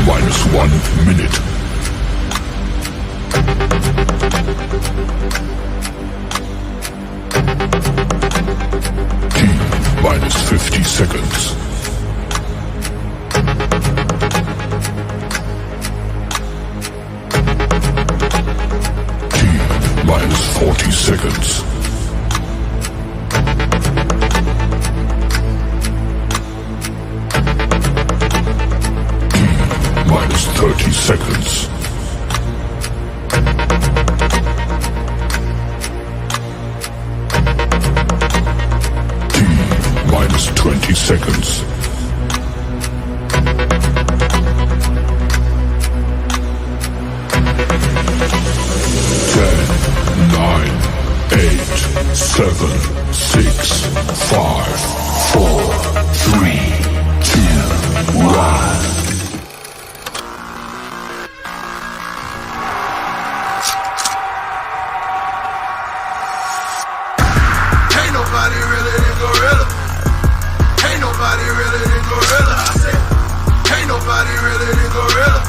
minus 1 minute. T minus 50 seconds. T minus 40 seconds. Minus 30 seconds. T minus 20 seconds. Ten, nine, 8, 7, 6, 5, 4, 3, 2, 1. Nobody really than gorilla. Ain't nobody really than gorilla. I said, ain't nobody really than gorilla.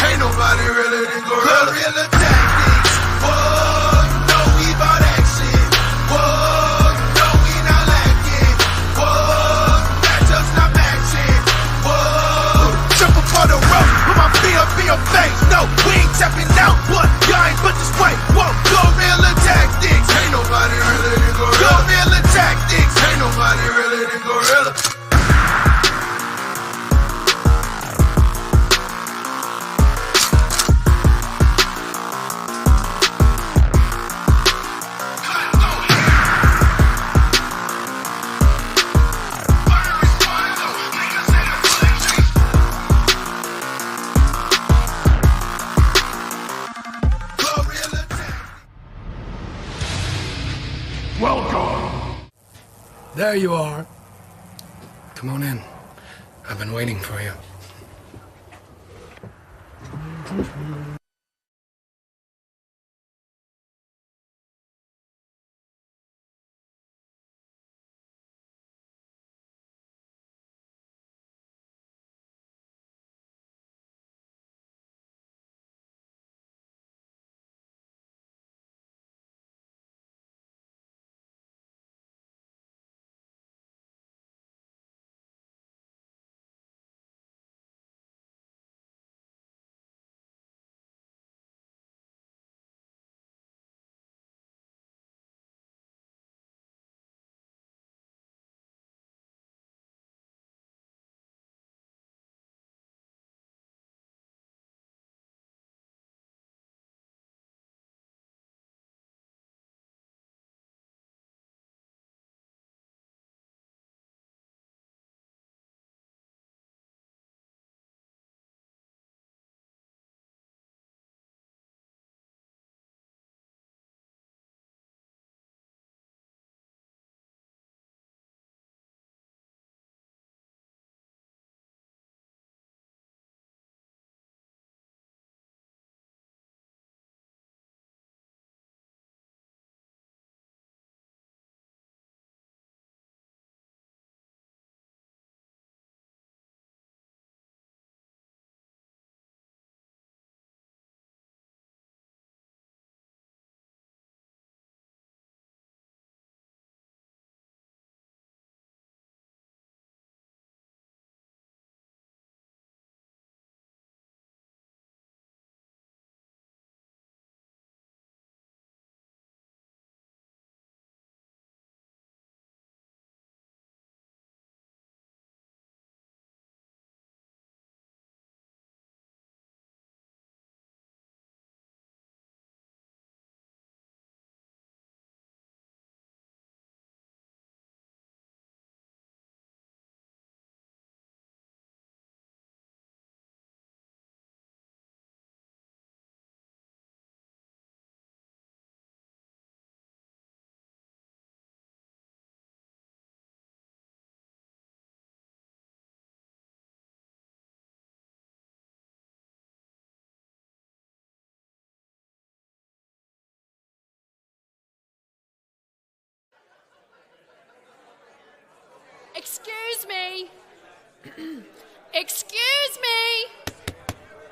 Ain't nobody really than gorilla. Gorilla tactics. Whoa, you know we bout action. Whoa, you know we not lacking. Whoa, matchups not matching. Whoa, triple for the rope with my feet up in your face. No, we ain't tapping out. What? Y'all ain't put this way. Whoa, gorilla tactics. Ain't nobody really than gorilla. Gorilla tactics. Ain't nobody really than gorilla. Welcome! There you are. Come on in. I've been waiting for you. Excuse me. Excuse me!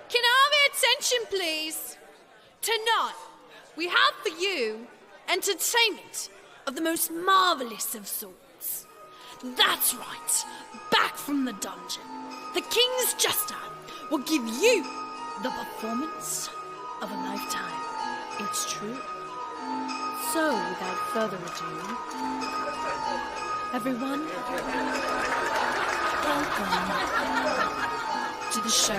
Can I have your attention, please? Tonight, we have for you entertainment of the most marvelous of sorts. That's right, back from the dungeon, the King's Jester will give you the performance of a lifetime. It's true. So, without further ado, everyone, welcome to the show.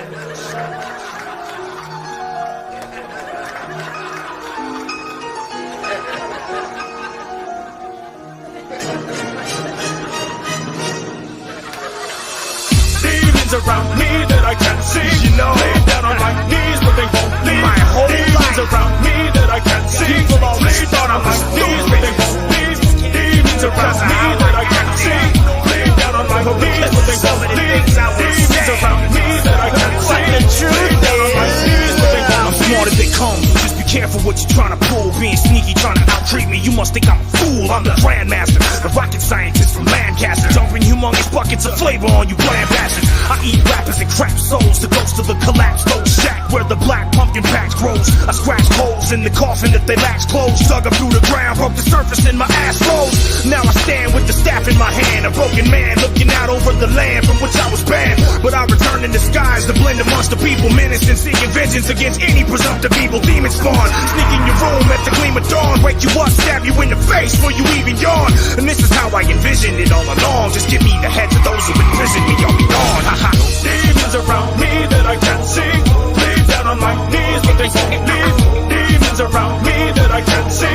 Around me that I can't see, you know, lay down on my knees, but they won't leave. My whole demons life around me that I can't see, people all lay down on my knees, but they won't leave. Demons around me that I can't see, lay down on my knees, but they won't leave. Demons around me that I can't see, lay down on my knees, but they won't leave. I'm smart as they come. Just be careful what you're trying to pull. Being sneaky, trying to out-treat me. You must think I'm a fool. I'm the grandmaster, the rocket scientist from Lancaster, dumping humongous buckets of flavor on you bland bastards. I eat rappers and crap souls, the ghost of the collapsed old shack where the black pumpkin patch grows. I scratched holes in the coffin that they latched closed, dug up through the ground, broke the surface and my ass froze. Now I stand with the staff in my hand, a broken man looking out over the land from which I was banned. But I return in disguise to blend amongst the people, menacing, seeking vengeance against any presumptive evil. Demon spawn, sneak in your room at the gleam of dawn, wake you up, stab you in the face before you even yawn. And this is how I envisioned it all along. Just give me the heads of those who imprisoned me, I'll be gone. Demons around me that I can't see, lay down on my knees, but they won't leave. Demons around me that I can't see,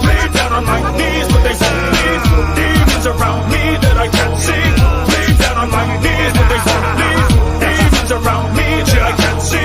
lay down on my knees, but they won't leave. Demons around me that I can't see, lay down on my knees, but they won't leave. Demons around me that I can't see,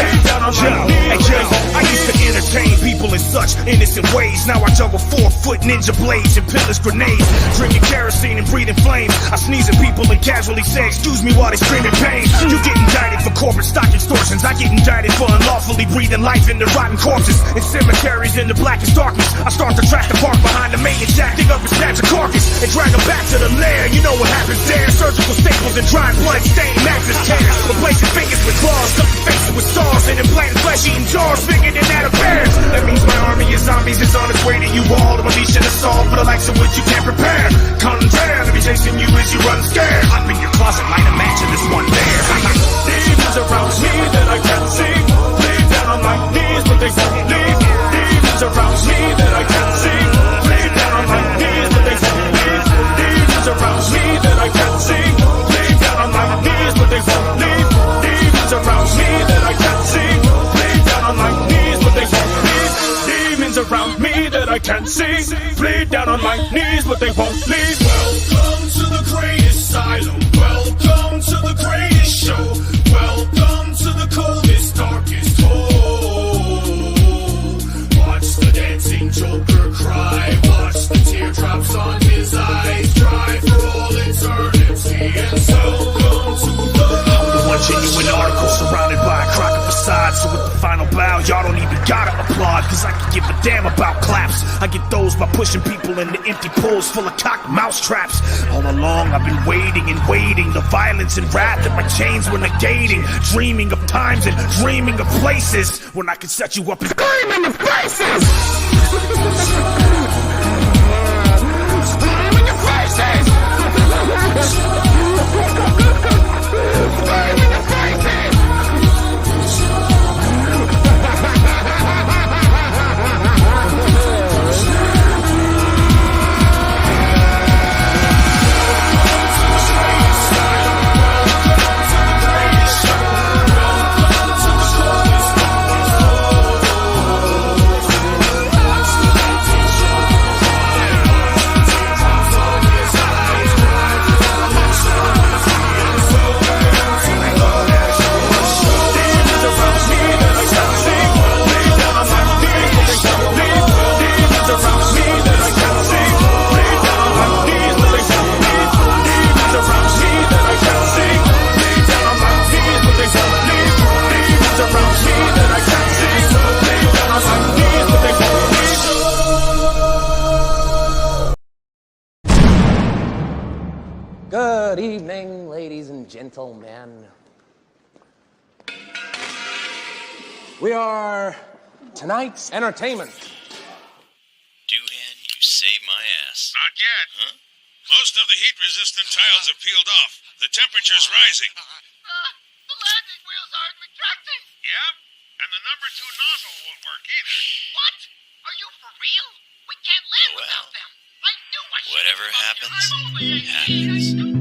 lay down on my knees, but they won't leave. I used to entertain people in such innocent ways. Now I juggle 4-foot ninja blades and pillars grenades, drinking kerosene and breathing flames. I sneeze at people and casually say excuse me while they scream in pain. You get indicted for corporate stock extortions, I get indicted for unlawfully breathing life into rotten corpses. In cemeteries in the blackest darkness, I start to track the park behind the maintenance jack, dig up and snatch a carcass and drag them back to the lair. You know what happens there, surgical staples and dry blood stained mattress tears, replacing fingers with claws, stuffing faces with saws and implanting flesh-eating jars bigger than that of bears. That means my army of zombies is on its way to you all. The militia assault for the likes of which you can't prepare. Contraire to be chasing you as you run scared. Hop in your closet, light a match and this one there. Demons around me that I can't see, lay down on my knees but they won't leave. Demons around me that I can't see, lay down on my knees but they won't leave. Demons around me that I can't see, lay down on my knees but they won't leave. Demons around me that I can't see, lay down on my knees but they won't leave. Demons around me that I can't see, lay down on my knees but they won't leave. Welcome to the greatest asylum, welcome to the greatest show, welcome to the coldest, darkest hole. Watch the dancing Joker cry, watch the teardrops on his eyes dry for all eternity, and so welcome to the one genuine article surrounded by a crock of facades. So with the final bow, y'all don't even gotta applaud, cause I can give a damn about claps. I get those by pushing people into empty pools full of cocked mouse traps. All along I've been waiting and waiting, the violence and wrath that my chains were negating, dreaming of times and dreaming of places when I could set you up and scream in your faces. Scream in your faces. Scream in your faces. and gentlemen, we are tonight's entertainment. Doohan, you saved my ass. Not yet. Huh? Most of the heat-resistant tiles have peeled off. The temperature's rising. The landing wheels aren't retracting. Yeah? And the number 2 nozzle won't work either. What? Are you for real? We can't land Well, without them. I knew I should. Whatever happens, I'm only 18. happens.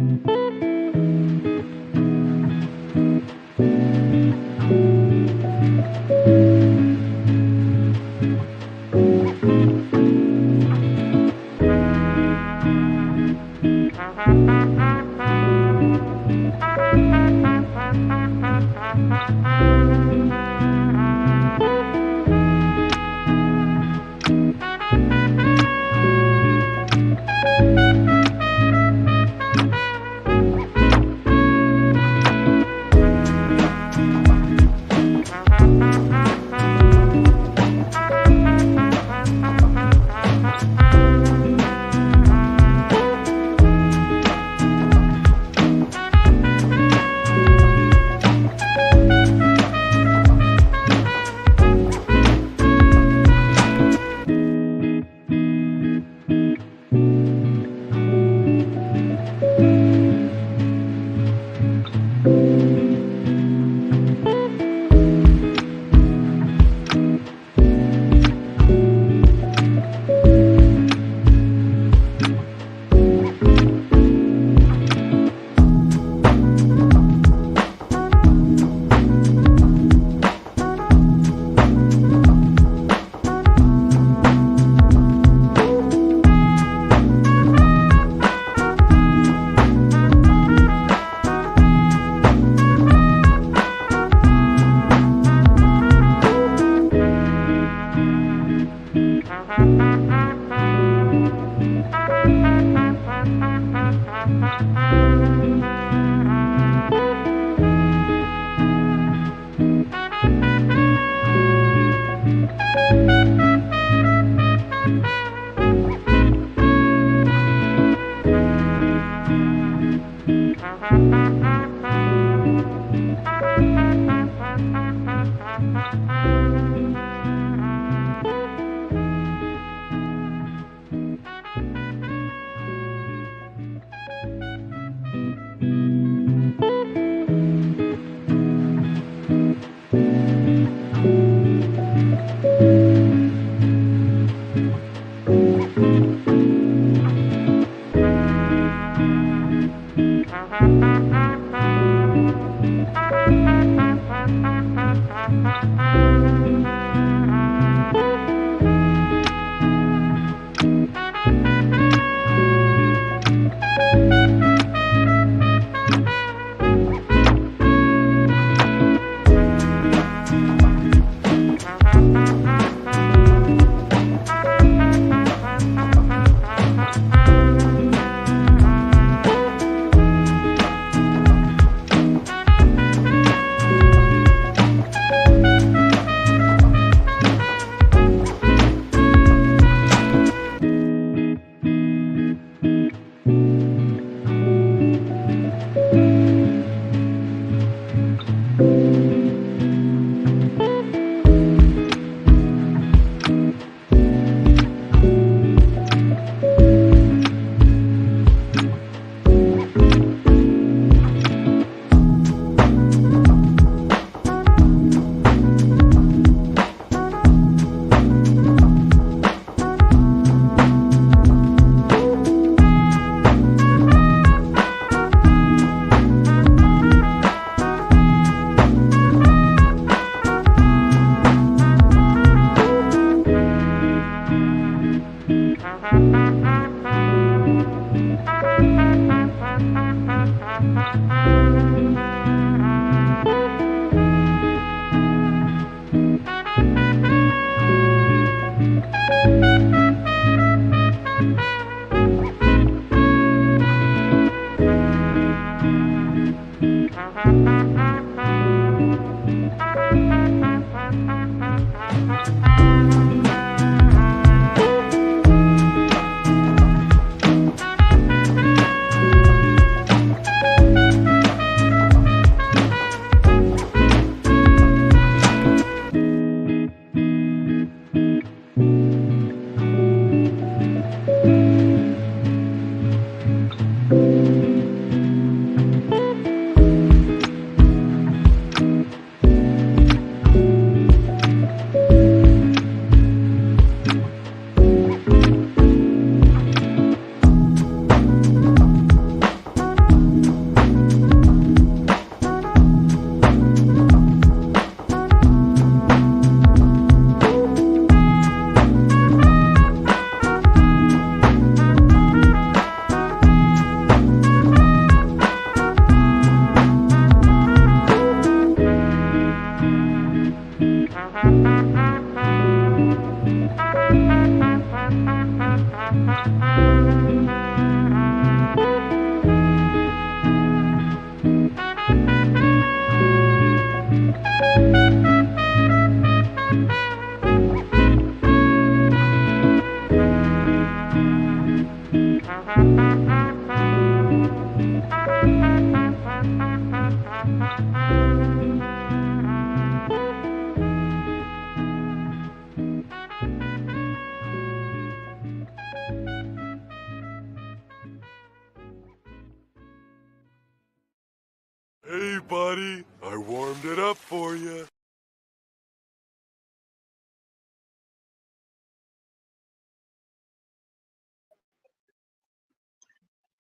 I warmed it up for you.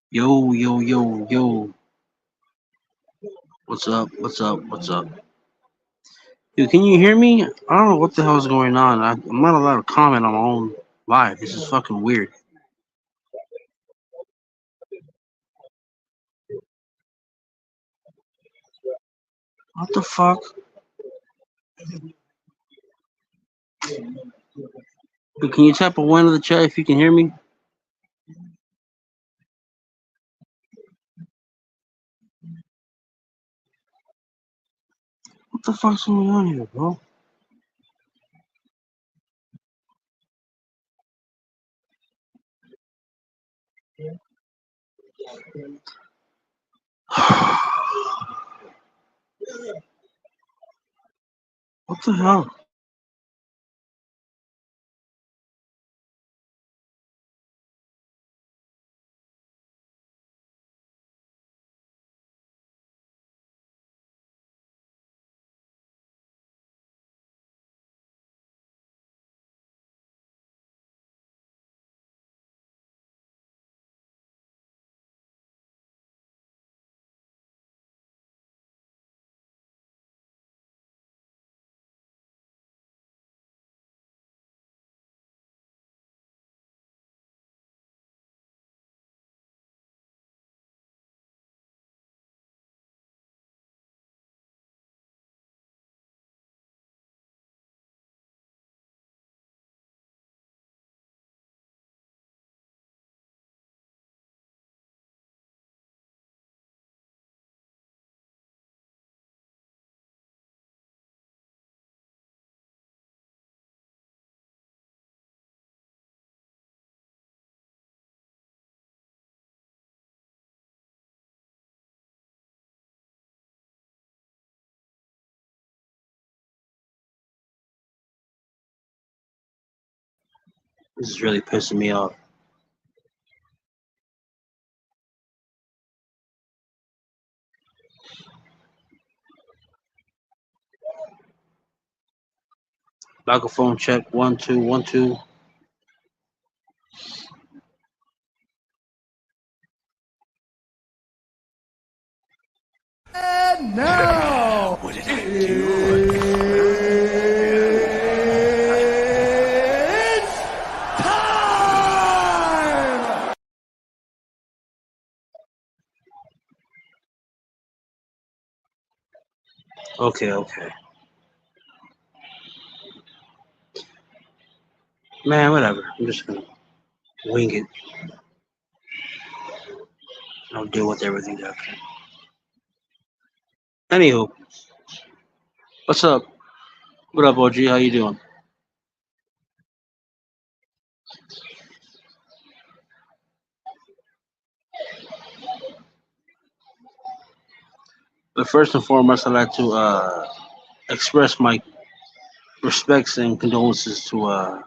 Yo, yo, yo, yo. What's up? What's up? What's up? Dude, can you hear me? I don't know what the hell is going on. I'm not allowed to comment on my own live. This is fucking weird. What the fuck? Dude, can you type a one in the chat if you can hear me? What the fuck's going on here, bro? What the hell? This is really pissing me off. Microphone check 1 2 1 2. And now, what did I do? It's time! Okay. Man, whatever. I'm just gonna wing it. I'll deal with everything after. Anywho, what's up? What up, OG? How you doing? But first and foremost, I'd like to express my respects and condolences to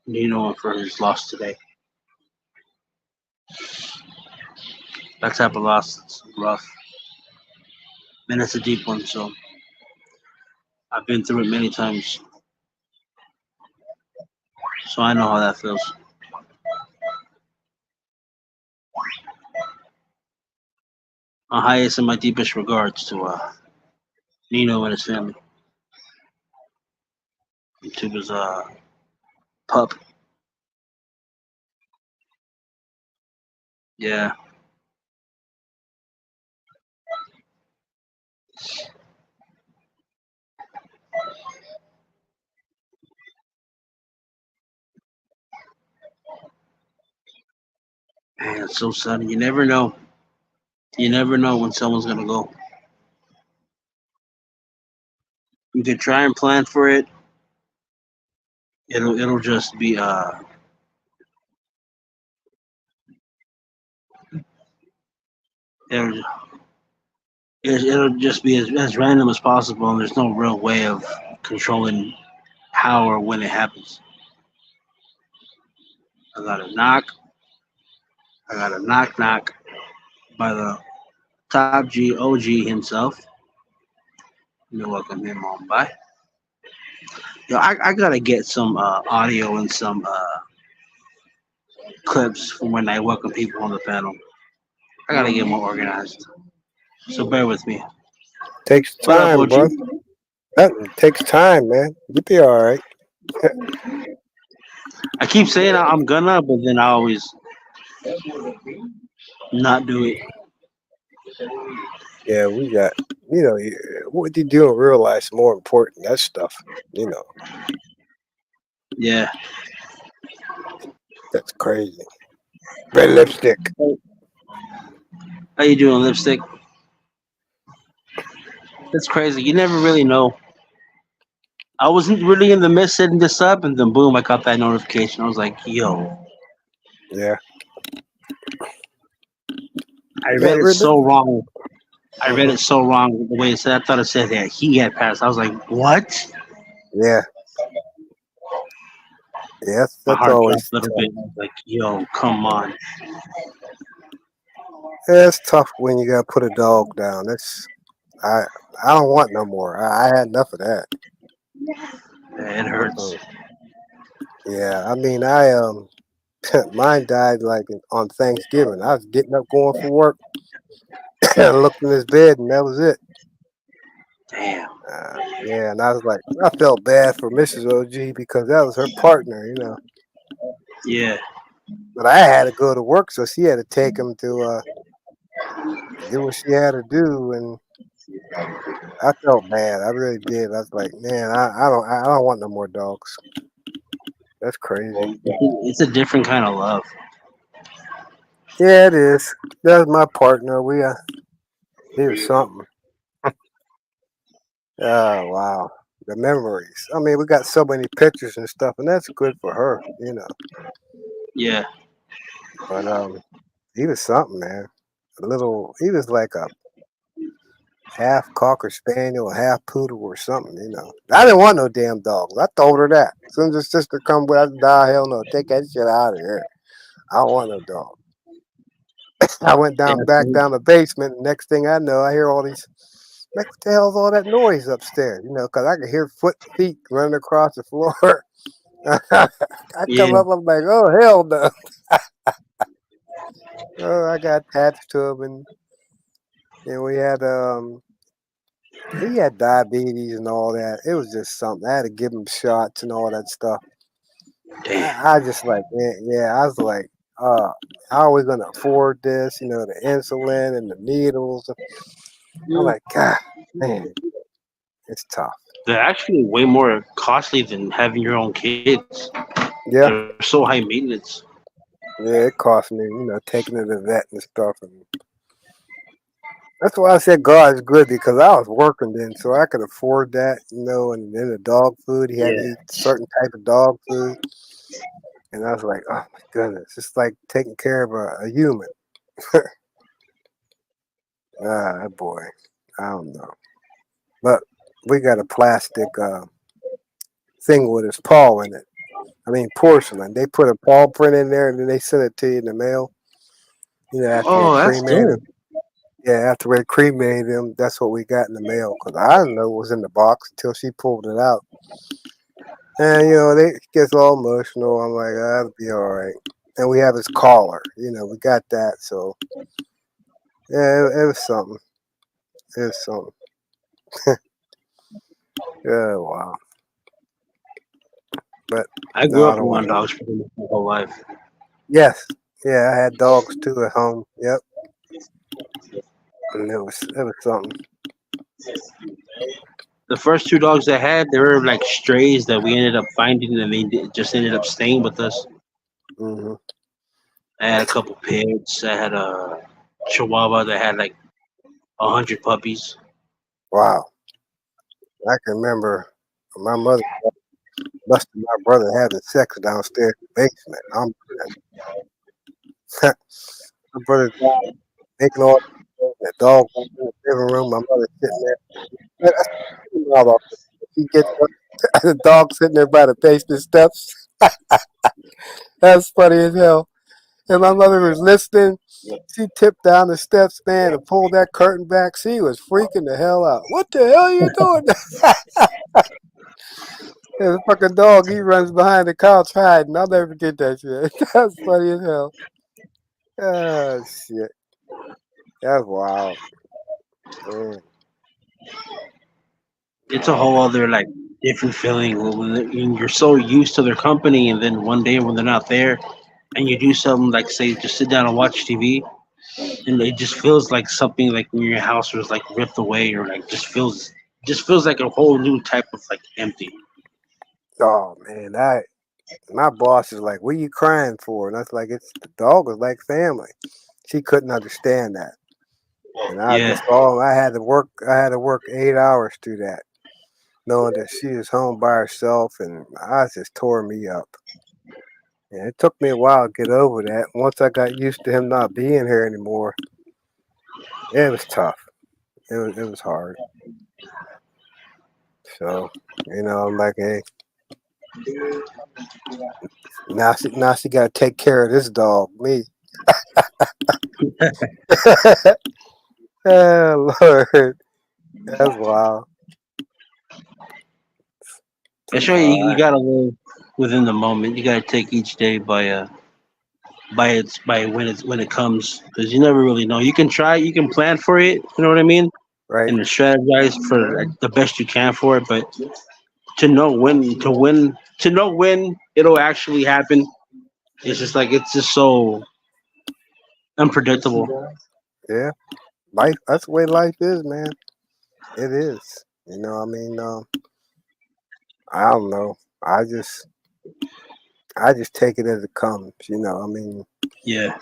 Nino for his loss today. That type of loss is rough. And it's a deep one, so I've been through it many times. So I know how that feels. My highest and my deepest regards to Nino and his family. And to his pup. Yeah. Man, it's so sudden. You never know. You never know when someone's gonna go. You could try and plan for it. It'll just be it'll it'll just be as random as possible, and there's no real way of controlling how or when it happens. I got a knock by the top G OG himself. You're welcome here, Mom. Bye. Yo, I gotta get some audio and some clips from when I welcome people on the panel. I gotta get more organized. So bear with me. Takes What up, time, OG? bro. That takes time, man. You'll be all right. I keep saying I'm gonna, but then I always not do it. Yeah, we got, what you do in real life's more important. That stuff, you know, Yeah. that's crazy. Red lipstick. How you doing, lipstick? That's crazy. You never really know. I wasn't really in the midst setting this up, and then boom, I got that notification. I was like, yo, Yeah. I Yeah, read it red lip. so wrong. I read Hmm. it so wrong the way it said. I thought it said that he had passed. I was like, what? Yeah. Yeah, My that's heart dropped always a little tough. bit. I was like, yo, come on. Yeah, it's tough when you gotta put a dog down. I I don't want no more. I had enough of that. Yeah, it hurts. Uh-uh. Yeah, I mean, mine died like on Thanksgiving. I was getting up going for work. I looked in his bed and that was it. Damn. Yeah, and I was like, I felt bad for Mrs. OG because that was her partner. Yeah. But I had to go to work, so she had to take him to do what she had to do, and I felt bad. I really did. I was like, man, I don't want no more dogs. That's crazy. It's a different kind of love. Yeah, it is. That was my partner. He was something. Oh wow, the memories. I mean, we got so many pictures and stuff, and that's good for her. Yeah. But he was something, man. He was like a half cocker spaniel, half poodle or something. I didn't want no damn dogs. I told her that. As soon as her sister come with, I said, "Nah, hell no, take that shit out of here. I don't want no dog." I went Yeah. back down the basement. And next thing I know, I hear all these. Like, what the hell's all that noise upstairs? Because I could hear feet running across the floor. I come Yeah. up, I'm like, oh hell no! Oh, I got attached to him, and we had he had diabetes and all that. It was just something. I had to give him shots and all that stuff. Damn. I just like, yeah, I was like, uh, how are we gonna afford this? The insulin and the needles. I'm like, God, man, it's tough. They're actually way more costly than having your own kids. Yeah, They're so high maintenance. yeah, it cost me, taking to the vet and stuff, and that's why I said God is good because I was working then, so I could afford that. And then the dog food, he had to Yeah. eat certain type of dog food, and I was like, oh my goodness, it's like taking care of a human. Boy, I don't know. But we got a plastic thing with his paw in it. I mean, porcelain. They put a paw print in there and then they send it to you in the mail. After they Oh, that's cremated him. dope. Yeah, after we cremated him, that's what we got in the mail. Because I didn't know it was in the box until she pulled it out. And, they gets all emotional. I'm like, that'll be all right. And we have his collar. We got that. So, yeah, it was something. It was something. Yeah, wow. But I no, grew I up don't around want no. dogs pretty much my whole life. Yes. Yeah, I had dogs too at home. Yep. And it was something. The first two dogs I had, they were like strays that we ended up finding, and just ended up staying with us. Hmm. I had a couple pigs. I had a Chihuahua that had like 100 puppies. Wow. I can remember my mother busted my brother having sex downstairs in the basement. My brother making all the dog was in the living room. My mother sitting there. Man, that's my mother. She gets up, the dog sitting there by the basement steps. That's funny as hell. And my mother was listening. She tipped down the steps, man, and pulled that curtain back. She was freaking the hell out. What the hell are you doing? And the fucking dog, he runs behind the couch hiding. I'll never forget that shit. That's funny as hell. Oh, shit. That's wild. Man. It's a whole other like different feeling when you're so used to their company, and then one day when they're not there, and you do something like say just sit down and watch TV, and it just feels like something like when your house was like ripped away, or like just feels like a whole new type of like empty. Oh, man. My boss is like, what are you crying for? And I was like, it's the dog was like family. She couldn't understand that. And Yeah, I had to work 8 hours through that, knowing that she was home by herself, and I just tore me up. And it took me a while to get over that. Once I got used to him not being here anymore, it was tough. It was hard. So, I'm like, hey, now she got to take care of this dog, me. Oh Lord, that's wild. that's right. All You right, gotta live within the moment. You gotta take each day by when it comes, because you never really know. You can try, you can plan for it. You know what I mean? right? And strategize for like, the best you can for it, but to know when it'll actually happen, it's just like it's just so unpredictable. Yeah, life. That's the way life is, man. It is. I mean, I don't know. I just take it as it comes. I mean, Yeah,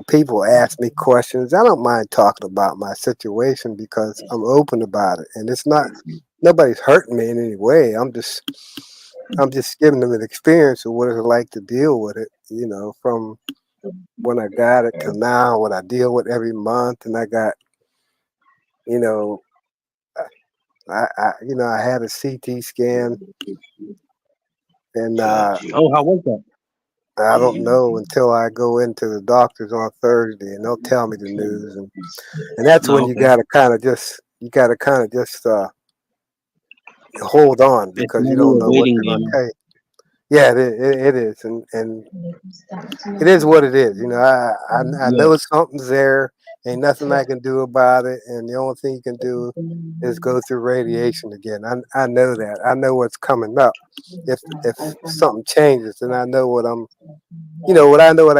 people ask me questions. I don't mind talking about my situation because I'm open about it, and it's not nobody's hurting me in any way. I'm just giving them an experience of what it's like to deal with it. From when I got it to now, what I deal with every month, and I got, you know, I had a CT scan, and oh, how was that? I don't know until I go into the doctors on Thursday, and they'll tell me the news, and that's when No, you okay. gotta kind of just hold on It's because you maybe don't a know what waiting they're gonna game. tell you. Yeah, it is, and it is what it is. I Yeah, know something's there. Ain't nothing I can do about it, and the only thing you can do is go through radiation again. I know that. I know what's coming up. If something changes, then I know what I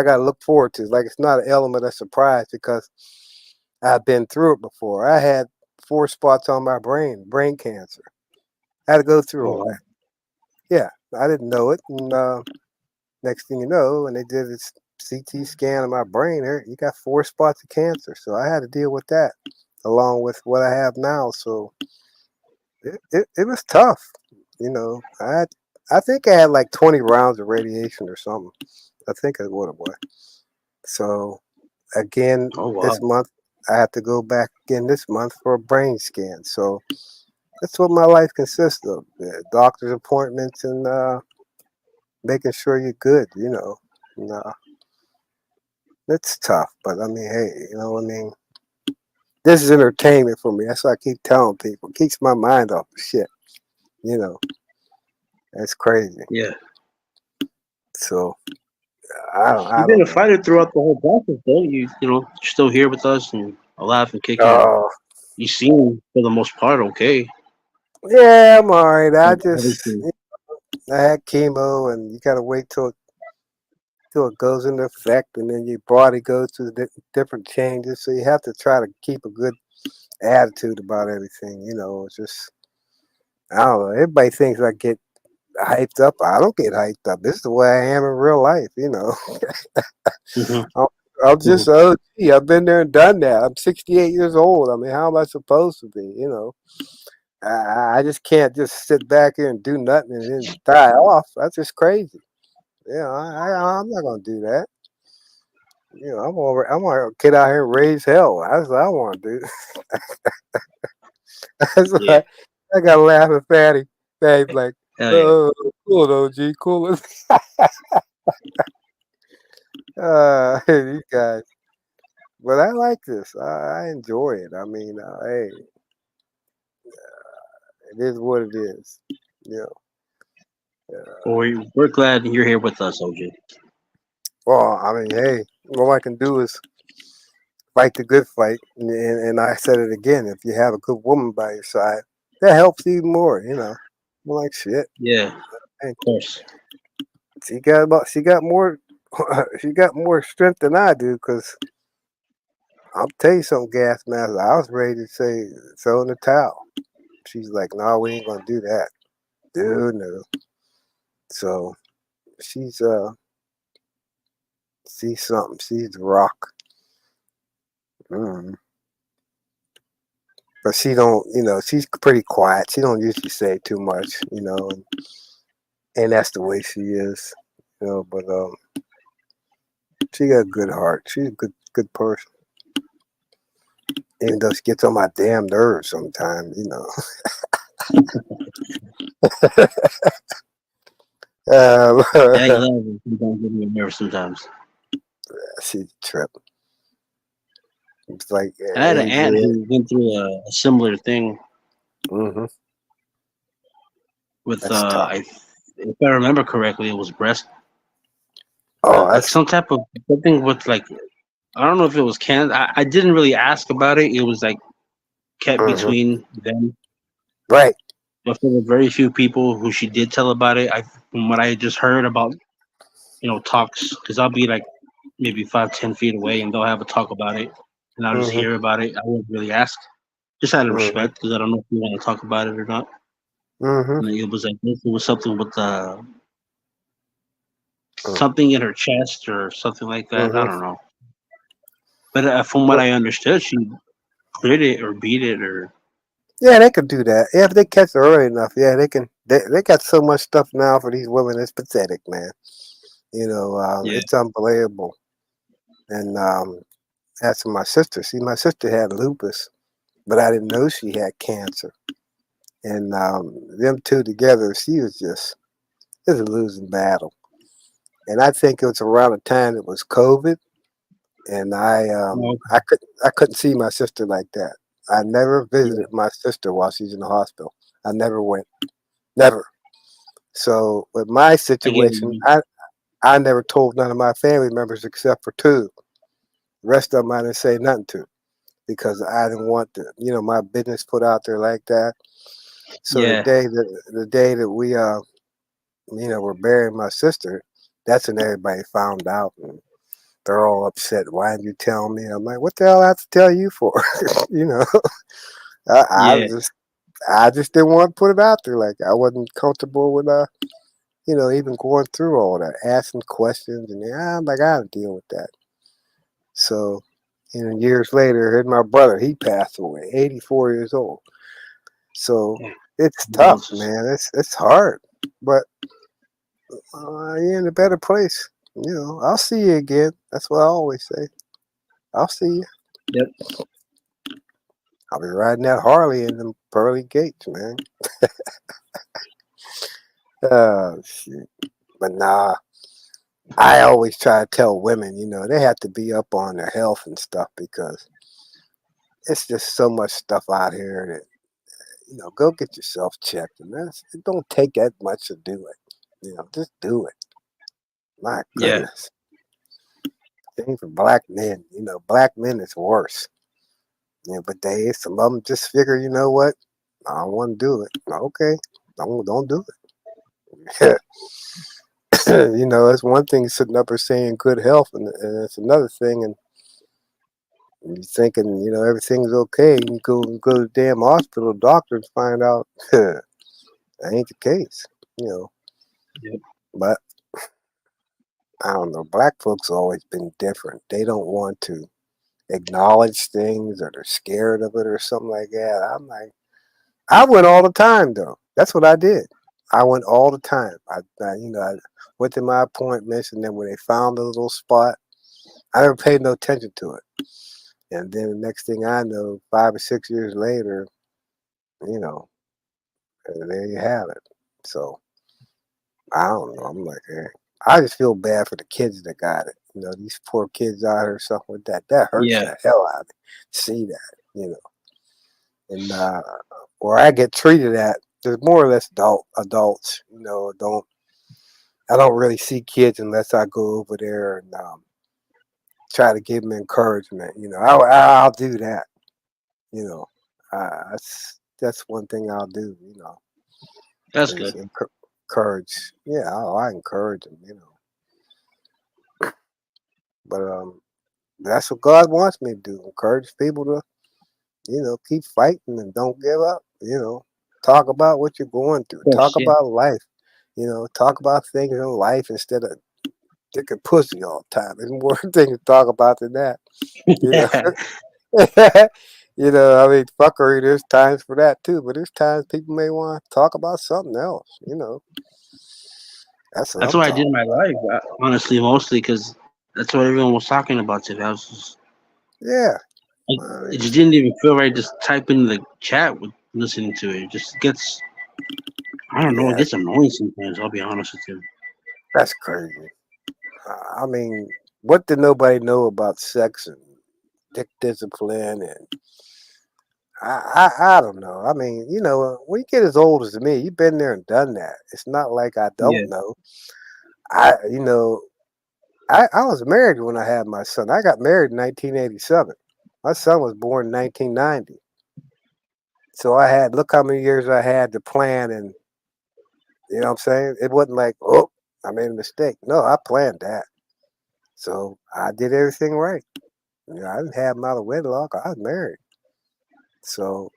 got to look forward to. Like it's not an element of surprise because I've been through it before. I had 4 spots on my brain cancer. I had to go through oh all wow. that. Yeah, I didn't know it, and next thing you know, when they did this CT scan of my brain, there you got 4 spots of cancer. So I had to deal with that along with what I have now. So it was tough. I think I had like 20 rounds of radiation or something. I think that's what it was. So again, Oh this wow. month I have to go back again this month for a brain scan. So that's what my life consists of: doctor's appointments and making sure you're good. And, it's tough, but I mean, hey, I mean, this is entertainment for me. That's what I keep telling people. It keeps my mind off the shit. You know, that's crazy. Yeah, So I you've been don't a know. fighter throughout the whole process, though. You're still here with us and alive and kicking, and Oh, you seem for the most part okay. yeah, I'm all right. Everything. I had chemo, and you gotta wait till it goes into effect, and then your body goes through the different changes. So you have to try to keep a good attitude about everything. It's just I don't know. Everybody thinks I get hyped up. I don't get hyped up. This is the way I am in real life. Hmm. I'm, I'm Hmm. just OG. I've been there and done that. I'm 68 years old. I mean, how am I supposed to be? I just can't just sit back here and do nothing and then die off. That's just crazy. I'm not gonna do that. I'm gonna get out here and raise hell. That's what I want to do. That's Yeah, what I gotta laugh at Fatty. Fatty's like, hell yeah. oh, cool, OG, cool. You guys. But I like this. I enjoy it. I mean, hey, it is what it is. You know. Well, we're glad you're here with us, OJ. Well, I mean, hey, all I can do is fight the good fight. And I said it again. If you have a good woman by your side, that helps even more. You know. I'm like shit. Yeah, Hey, of course. she got more she got more strength than I do. Cause I'll tell you something, gas master. I was ready to say throw in the towel. She's like, no, we ain't gonna do that, dude. No. So she's she's something. She's the rock. Mm. But she don't, she's pretty quiet. She don't usually say too much, and that's the way she is, But she got a good heart. She's a good person, even though she gets on my damn nerves sometimes. Ag love is sometimes getting me nervous sometimes. She's a trip. It's like I had an aunt Adrian. who went through a similar thing Hmm. with, That's tough. if I remember correctly, it was breast, Oh, like that's some type of something with like I don't know if it was cancer. I didn't really ask about it. It was like kept hmm between them. right. But for the very few people who she did tell about it, from what I just heard about, talks, because I'll be like maybe 5, 10 feet away, and they'll have a talk about it, and I'll just hmm hear about it. I won't really ask, just out of hmm respect, because I don't know if you want to talk about it or not. hmm And it was like it was something with hmm something in her chest or something like that. I hmm don't know. But from what Well, I understood, she quit it or beat it or yeah, they could do that. Yeah, if they catch it early enough, yeah, they can. They got so much stuff now for these women. It's pathetic, man. yeah, It's unbelievable. And as for my sister, see, my sister had lupus, but I didn't know she had cancer. And them two together, she was just it was a losing battle. And I think it was around the time it was COVID, and well, I couldn't see my sister like that. I never yeah, visited my sister while she's in the hospital. I never went, never. So with my I get what you situation, mean. I never told none of my family members except for two. The rest of them I didn't say nothing to because I didn't want my business put out there like that. So Yeah, the day that we were burying my sister, that's when everybody found out and they're all upset. Why didn't you tell me? I'm like, what the hell I have to tell you for? you know, I, I yeah, was just I just didn't want to put it out there. Like I wasn't comfortable with even going through all that, asking questions, and I'm like, I don't deal with that. So, years later, here's my brother. He passed away, 84 years old. So yeah. it's tough, Condolences. man. It's hard, but you're in a better place. I'll see you again. That's what I always say. I'll see you. Yep. I'll be riding that Harley in them pearly gates, man. Oh shit. But nah, I always try to tell women, they have to be up on their health and stuff because it's just so much stuff out here that go get yourself checked, and it don't take that much to do it. Just do it. My Yeah. goodness. Thing for black men, black men is worse. But some of them just figure, you know what? I don't want to do it. Okay, don't do it. It's one thing sitting up and saying good health, and it's another thing, and you're thinking, everything's okay. You go to the damn hospital, doctors find out that ain't the case. You know, Yep. but I don't know. Black folks have always been different. They don't want to acknowledge things, or they're scared of it, or something like that. I'm like, I went all the time though. That's what I did. I went all the time. I went to my appointments, and then when they found a little spot, I never paid no attention to it. And then the next thing I know, 5 or 6 years later, you know, there you have it. So I don't know. I'm like, I just feel bad for the kids that got it. these poor kids out here suffering with that. That hurts Yeah, the hell out of me. See that, and where I get treated at, there's more or less adults. I don't really see kids unless I go over there and try to give them encouragement. I'll do that. You know, that's one thing I'll do. that's Is good. encourage. Yeah, I encourage them. But that's what God wants me to do. Encourage people to keep fighting and don't give up. Talk about what you're going through. Of course, Talk yeah. about life. Talk about things in life instead of dicking pussy all the time. There's more things to talk about than that. You know. Yeah, I mean, fuckery. There's times for that too, but there's times people may want to talk about something else. That's what that's I'm what I did talking in my about. life, honestly, mostly because that's what everyone was talking about today. Yeah, Like, I it mean, just didn't even feel right just typing the chat with listening to it. It just gets, I don't know, it yeah, gets annoying sometimes. I'll be honest with you. that's crazy. I mean, what did nobody know about sex and dick discipline and I don't know. I mean, when you get as old as me, you've been there and done that. It's not like I Yeah, don't know. I was married when I had my son. I got married in 1987. My son was born in 1990. So look how many years I had to plan, and you know what I'm saying? It wasn't like, oh, I made a mistake. No, I planned that. So I did everything right. I didn't have him out of wedlock. I was married. So,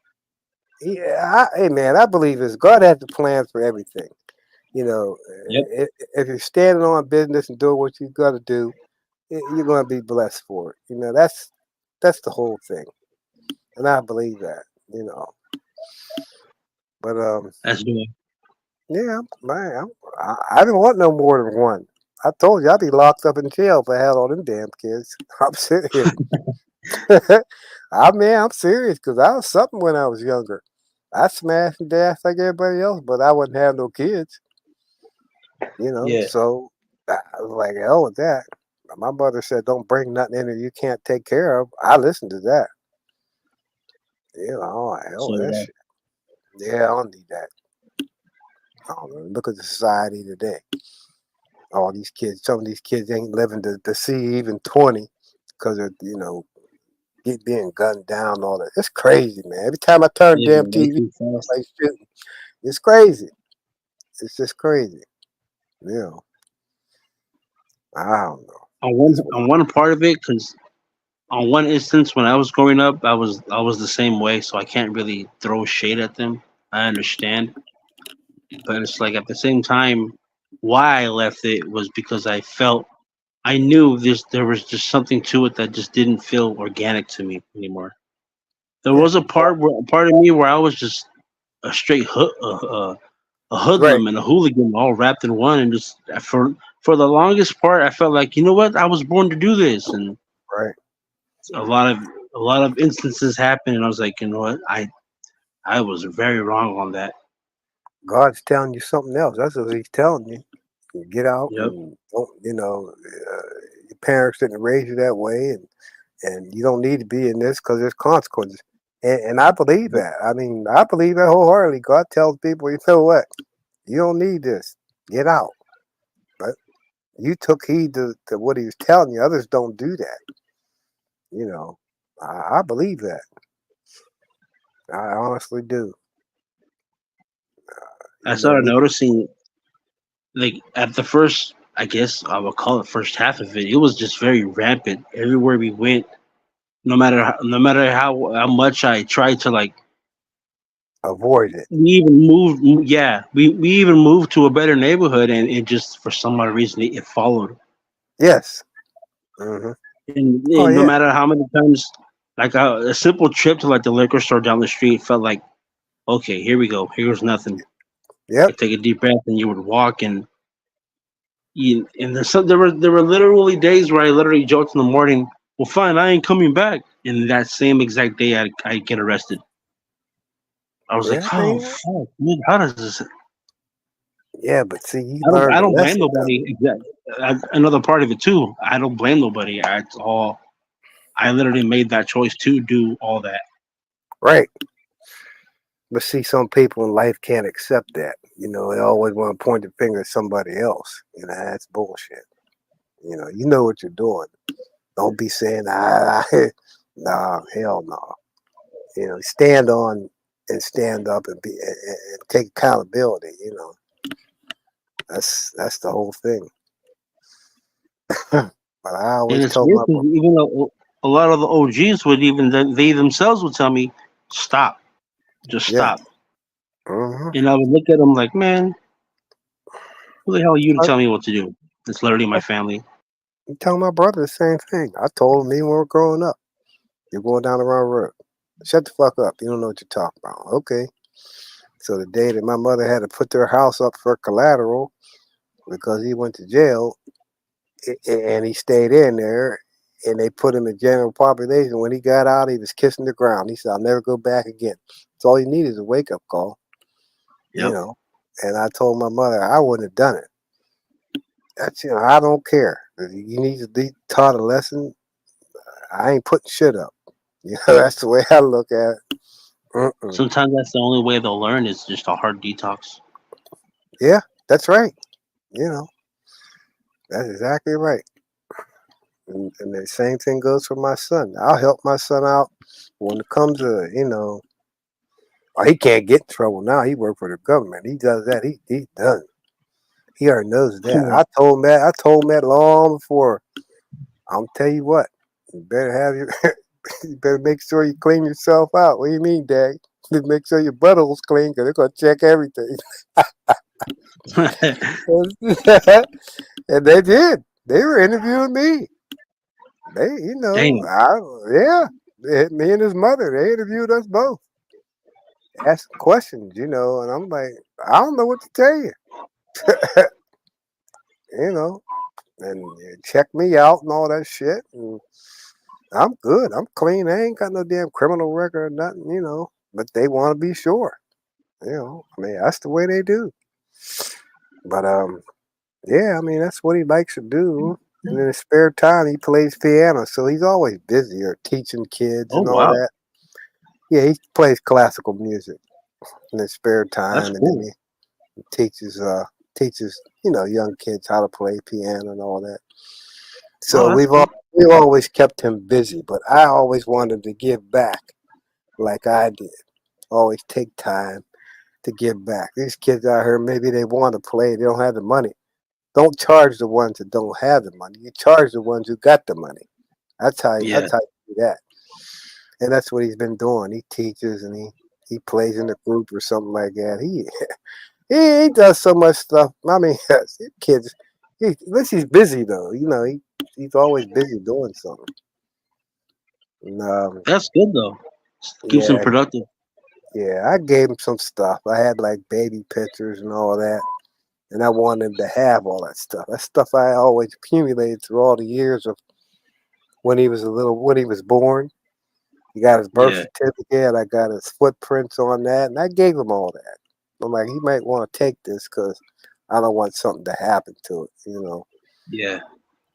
yeah, hey man, I believe this. God has the plan for everything. You know, yep. if you're standing on business and doing what you got to do, you're going to be blessed for it. That's the whole thing, and I believe that. But That's good. yeah, man, I didn't want no more than one. I told you I'd be locked up in jail if I had all them damn kids. I'm serious. I'm serious because I was something when I was younger. I smashed and dashed like everybody else, but I wouldn't have no kids. Yeah. So I was like, hell with that. My mother said, "Don't bring nothing in that you can't take care of." I listened to that. Hell So with that shit. Yeah, I don't need that. I don't know. Look at the society today. All these kids, some of these kids ain't living to see even 20 because of being gunned down. All that. It's crazy, man. Every time I turn damn living way TV, too fast. like shooting. It's crazy. It's just crazy. You know, I don't know. That's what On one part of it, because on one instance when I was growing up, I was the same way, so I can't really throw shade at them. I understand, but it's like at the same time, why I left it was because I knew there was just something to it that just didn't feel organic to me anymore. There yeah. was a part of me where I was just a a Right. hoodlum and a hooligan all wrapped in one, and just for the longest part, I felt like, you know what, I was born to do this, and Right. a lot of instances happened, and I was like, you know what, I was very wrong on that. God's telling you something else. That's what He's telling you. You get out Yep. and don't. Your parents didn't raise you that way, and you don't need to be in this because there's consequences. And I believe Yep. that. I mean, I believe that wholeheartedly. God tells people, you know what? You don't need this. Get out. But you took heed to what He was telling you. Others don't do that. You know, I believe that. I honestly do. I You know, started we noticing, like, at the first, I guess I would call it first half of it, it was just very rampant everywhere we went. No matter how much I tried to, like, avoid it. we even yeah, we even moved to a better neighborhood, and it just for some odd reason it followed. Yes. Hmm. Oh And no yeah. matter how many times, like a simple trip to like the liquor store down the street felt like, okay, here we go, here's nothing. Yep. You take a deep breath and you would walk, and and there were literally days where I literally joked in the morning, well, fine, I ain't coming back, and that same exact day I get arrested. I was like, Yeah. oh Man. fuck, dude, how does this? Yeah, but see, you I don't. learned I the don't blame lesson though. nobody. Another part of it too. I don't blame nobody. It's all. I literally made that choice to do all that. Right. But see, some people in life can't accept that. They always want to point the finger at somebody else. That's bullshit. You know what you're doing. Don't be saying, nah, hell no. Stand on and stand up and and take accountability. That's the whole thing. But I And always it's told weird my because even though a lot of the OGs would even they themselves would tell me, "Stop, just yeah. stop." hmm And I would look at them like, "Man, who the hell are you to I, tell me what to do?" It's literally my I family. tell my brother the same thing. I told him even when we were growing up. You're going down the wrong road. Shut the fuck up. You don't know what you're talking about. Okay. So the day that my mother had to put their house up for collateral because he went to jail and he stayed in there and they put him in general population. When he got out, he was kissing the ground. He said, I'll never go back again. So all you need is a wake up call, you Yep. know. And I told my mother I wouldn't have done it. I don't care. If you need to be taught a lesson, I ain't putting shit up. That's the way I look at it. Mm-mm. Sometimes that's the only way they'll learn is just a hard detox. Yeah, that's right. You know, that's exactly right. And the same thing goes for my son. I'll help my son out when it comes to, he can't get in trouble now. He worked for the government. He does that. He's done. He already knows that. Yeah. I told him that long before. I'm tell you what, you better have your you better make sure you clean yourself out. What do you mean, Dad? Just make sure your butthole's clean because they're gonna check everything. And they did. They were interviewing me. They, Damn. yeah. Me and his mother, they interviewed us both. Asked questions, and I'm like, I don't know what to tell you. you know, and check me out and all that shit. And I'm good. I'm clean. I ain't got no damn criminal record or nothing. But they want to be sure. I mean, that's the way they do. But yeah, I mean, that's what he likes to do. And in his spare time, he plays piano, so he's always busy or teaching kids Oh and all wow, that. Yeah, he plays classical music in his spare that's time, and then cool. he teaches young kids how to play piano and all that. Oh, So that's cool. we've always kept him busy, but I always wanted to give back like I did. Always take time to give back. These kids out here, maybe they want to play, they don't have the money. Don't charge the ones that don't have the money. You charge the ones who got the money. That's how you Yeah. do that. And that's what he's been doing. He teaches and he plays in a group or something like that. He does so much stuff. I mean, kids. At least he's busy though. He's always busy doing something. And, That's good though. Keeps him yeah, productive. yeah. I gave him some stuff. I had like baby pictures and all that, and I wanted him to have all that stuff. That stuff I always accumulated through all the years of when he was born. He got his birth Yeah. certificate. I got his footprints on that, and I gave him all that. I'm like, he might want to take this because I don't want something to happen to it. Yeah.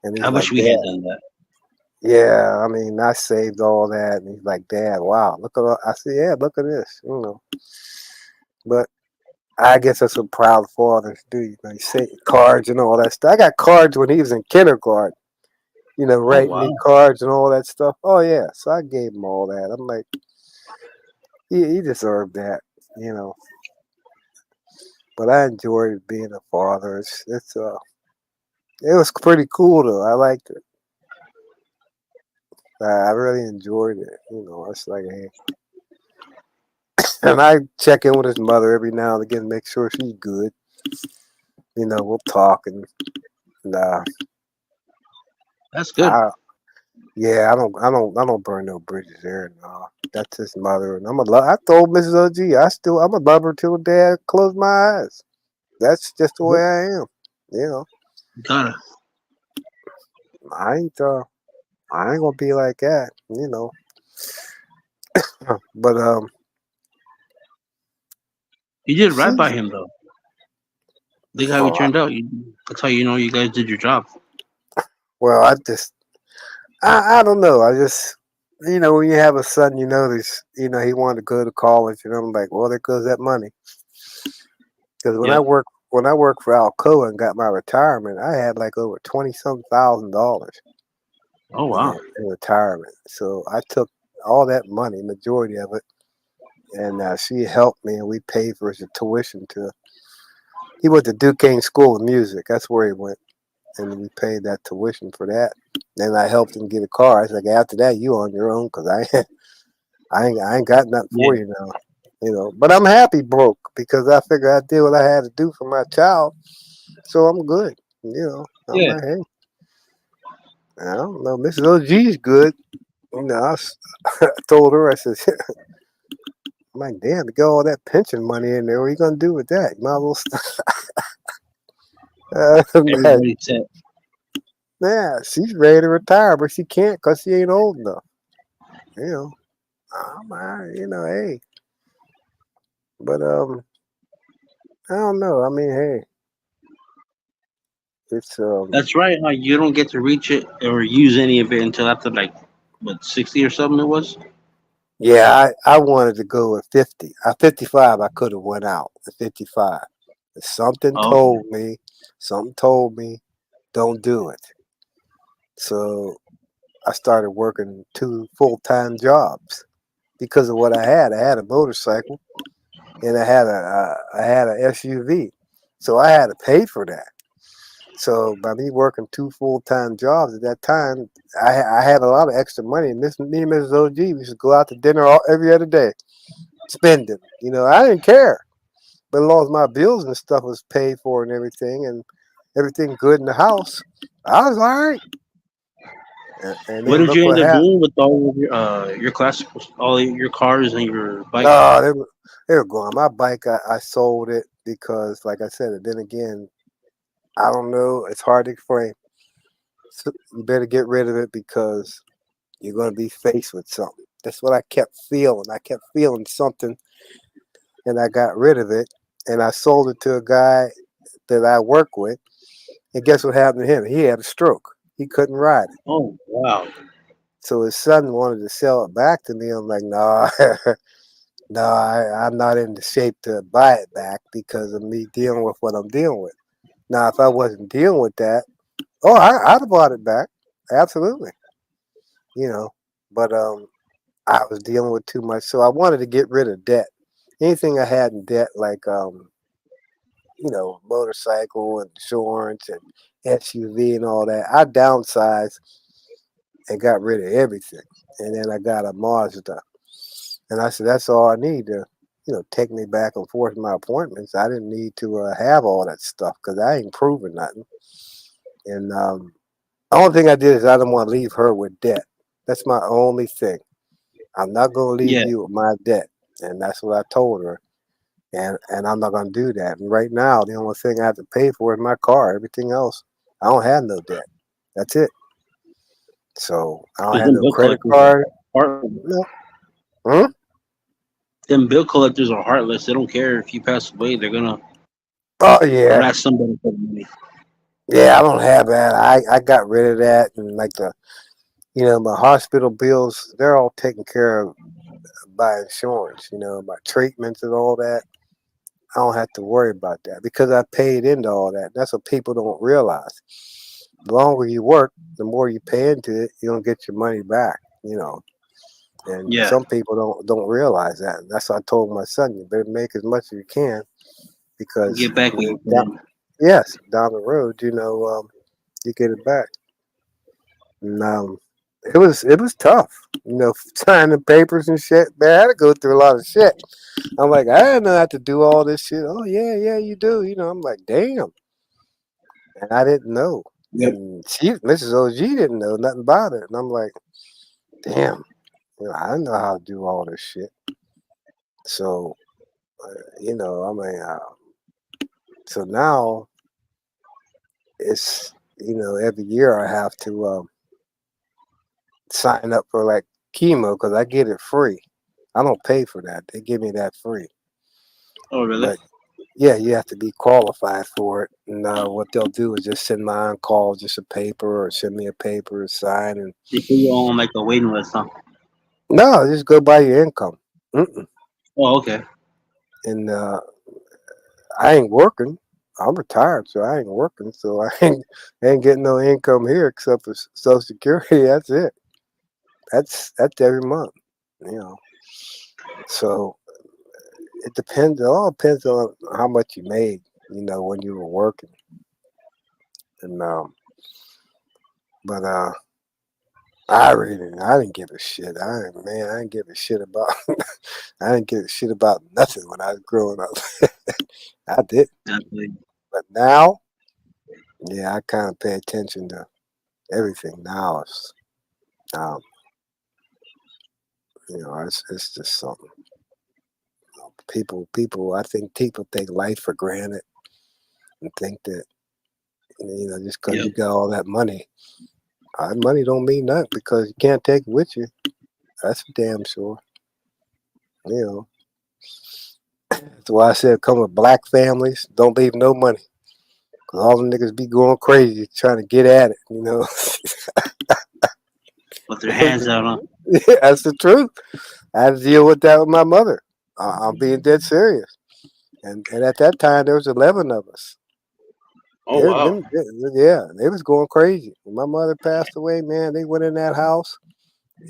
And I he's like, wish we had Dad, done that. yeah, I mean, I saved all that. And he's like, Dad, wow, look at all. I said, yeah, look at this. But I guess that's what proud fathers do. You say cards and all that stuff. I got cards when he was in kindergarten. Oh Writing me wow. cards and all that stuff. Oh yeah, so I gave him all that. I'm like, he deserved that. You know. But I enjoyed being a father. It was pretty cool though. I liked it. I really enjoyed it. It's like, hey. And I check in with his mother every now and again, make sure she's good. We'll talk and That's good. I yeah, I don't burn no bridges there. No, that's his mother, and I told Mrs. OG, I'm a lover till the day I close my eyes. That's just the way Yep. I am. You know, Gotta. I ain't gonna be like that. But You did right by she's him though. Look how it Oh, turned out. That's how you know you guys did your job. well, I don't know. I just, when you have a son, he wanted to go to college, and I'm like, well, there goes that money. Because Yep. when I worked for Alcoa and got my retirement, I had like over 20 some $1,000 Oh in, wow. in retirement. So I took all that money, majority of it, and she helped me, and we paid for his tuition to. He went to Duquesne School of Music. That's where he went, and we paid that tuition for that. Then I helped him get a car. I was like, after that, you on your own, because I ain't got nothing Yeah. for you now. But I'm happy broke because I figure I did what I had to do for my child, so I'm good. I'm Yeah. like, hey, I don't know, Mrs. OG's good. I told her, I said, I'm like, damn, you got all that pension money in there. What are you gonna do with that? You might as well. I'm like, Everybody said. yeah, she's ready to retire, but she can't because she ain't old enough. You know, hey, but I don't know. I mean, hey, it's That's right. How you don't get to reach it or use any of it until after like what 60 or something it was. yeah, I wanted to go at 50. At 55, I could have went out at 55. But Oh, okay. something told me, don't do it. So I started working 2 full-time jobs because of what I had. I had a motorcycle and I had a SUV, so I had to pay for that. So by me working 2 full-time jobs at that time, I had a lot of extra money. And me and Mrs. OG, we used to go out to dinner every other day, spending. I didn't care, but as long as my bills and stuff was paid for and everything good in the house, I was all right. And What then did look you what end up happened. doing with all of your classics, all your cars and your bike? No, they were gone. My bike, I sold it because, like I said, and then again, I don't know. It's hard to explain. So you better get rid of it because you're going to be faced with something. That's what I kept feeling. I kept feeling something, and I got rid of it, and I sold it to a guy that I work with. And guess what happened to him? He had a stroke. He couldn't ride it. Oh wow. So his son wanted to sell it back to me. I'm like, no, no, I'm not in the shape to buy it back because of me dealing with what I'm dealing with. Now, if I wasn't dealing with that, I'd have bought it back. Absolutely. You know, but I was dealing with too much. So I wanted to get rid of debt. Anything I had in debt, like, motorcycle insurance and SUV and all that, I downsized and got rid of everything. And then I got a Mazda. And I said, that's all I need to, take me back and forth to my appointments. I didn't need to have all that stuff because I ain't proving nothing. And the only thing I did is I didn't want to leave her with debt. That's my only thing. I'm not going to leave Yeah. you with my debt. And that's what I told her. And I'm not going to do that. And right now, the only thing I have to pay for is my car. Everything else, I don't have no debt. That's it. So I don't Because have them no bill credit collectors card. are heartless. No. Hmm? Them bill collectors are heartless. They don't care if you pass away. They're gonna Oh, yeah. harass somebody for the money. Yeah, I don't have that. I got rid of that. And like my hospital bills, they're all taken care of by insurance, my treatments and all that. I don't have to worry about that because I paid into all that. That's what people don't realize. The longer you work, the more you pay into it, you don't get your money back. And Yeah. some people don't realize that. And that's what I told my son. You better make as much as you can because Get back what you put down, in. yes, down the road, you get it back. And it was tough. Signing papers and shit. Man, I had to go through a lot of shit. I'm like, I didn't know how to do all this shit. Oh yeah, yeah, you do. I'm like, damn. And I didn't know. Yep. And Mrs. OG didn't know nothing about it. And I'm like, damn, I didn't know how to do all this shit. So, I mean, so now it's, every year I have to sign up for like chemo because I get it free. I don't pay for that. They give me that free. Oh really? But Yeah, you have to be qualified for it. And what they'll do is just send my on call just a paper or send me a paper to sign. And They put you on like a waiting list, huh? no, just go by your income. Mm-mm. Oh, okay. And I ain't working. I'm retired, so I ain't working. So I ain't getting no income here except for Social Security. That's it. That's every month. You know. So it depends. It all depends on how much you made. You know, when you were working. And but I didn't give a shit. I didn't give a shit about I didn't give a shit about nothing when I was growing up. I did, Definitely. but now, yeah, I kind of pay attention to everything now. It's, um, it's just something. I think people take life for granted and think that just because Yep. you got all that money don't mean nothing because you can't take it with you. That's for damn sure. You know, that's why I said come with black families, don't leave no money. Cause all the niggas be going crazy trying to get at it, you know. With their hands out, huh? That's the truth. I had to deal with that with my mother. I'm being dead serious. And at that time there was 11 of us. Oh wow. Yeah, they was going crazy. When my mother passed away, man, they went in that house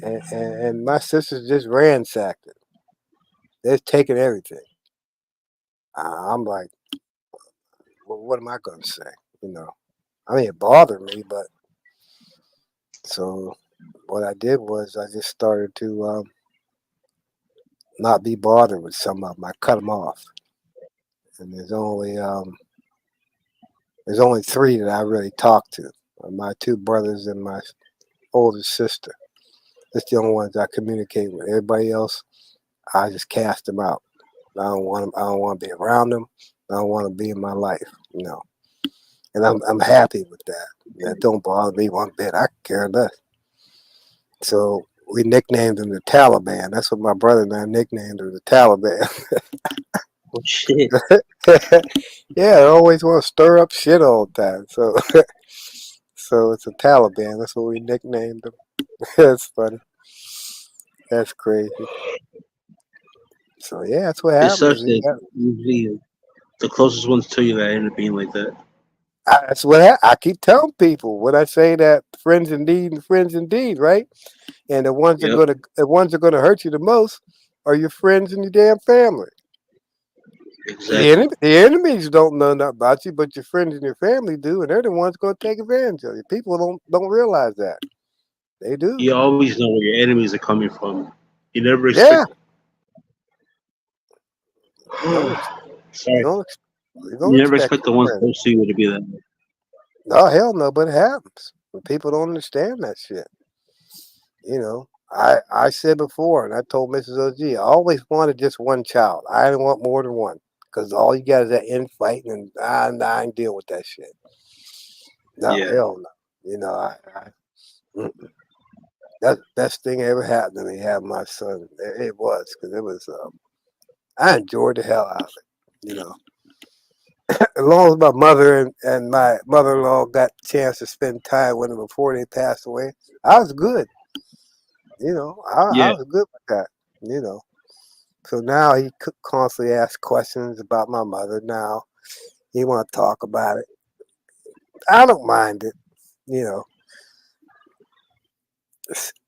and my sisters just ransacked it. They're taking everything. I'm like, well, what am I gonna say? You know, I mean, it bothered me, but so what I did was I just started to not be bothered with some of them. I cut them off, and there's only three that I really talk to: my two brothers and my oldest sister. That's the only ones I communicate with. Everybody else, I just cast them out. I don't want them. I don't want to be around them. I don't want to be in my life. You know, and I'm happy with that. That don't bother me one bit. I care less. So we nicknamed them the Taliban. That's what my brother and I nicknamed them, the Taliban. Oh shit. Yeah, I always want to stir up shit all the time. So so it's a Taliban. That's what we nicknamed them. That's funny. That's crazy. So yeah, that's what It happens. sucks that usually the closest ones to you that end up being like that. That's what I keep telling people when I say that friends indeed and friends indeed, right? And Yep. the ones that are gonna hurt you the most are your friends and your damn family. Exactly. The enemies don't know nothing about you, but your friends and your family do, and they're the ones going to take advantage of you. People don't realize that. They do. You always know where your enemies are coming from. You never Yeah. expect. You don't. You Sorry. don't. You don't You never expect expect the your ones friends. close to you to be that way. No hell no, but it happens. But people don't understand that shit. I said before, and I told Mrs. OG, I always wanted just one child. I didn't want more than one because all you got is that infighting, and I ain't deal with that shit. No Yeah. hell no. Mm-mm. That's the best thing ever happened to me. Having my son, it was because it was. I enjoyed the hell out of it. As long as my mother and my mother-in-law got the chance to spend time with him before they passed away, I was good. I Yeah. was good with that. You know. So now he constantly asks questions about my mother. Now he want to talk about it. I don't mind it. You know,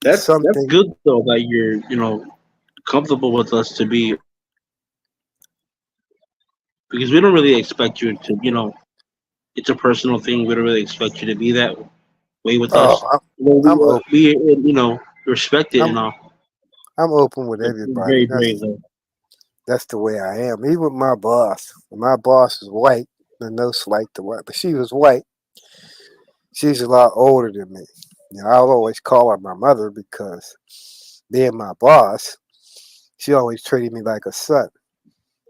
That's something. good though that you're comfortable with us to be because we don't really expect you to it's a personal thing. We don't really expect you to be that way with Oh, us. Well, I'm open. we respect it I'm and all. I'm open with It's everybody. very brave though. That's the way I am. Even with my boss. My boss is white. And no slight to white, but she was white. She's a lot older than me. I'll always call her my mother because being my boss, she always treated me like a son.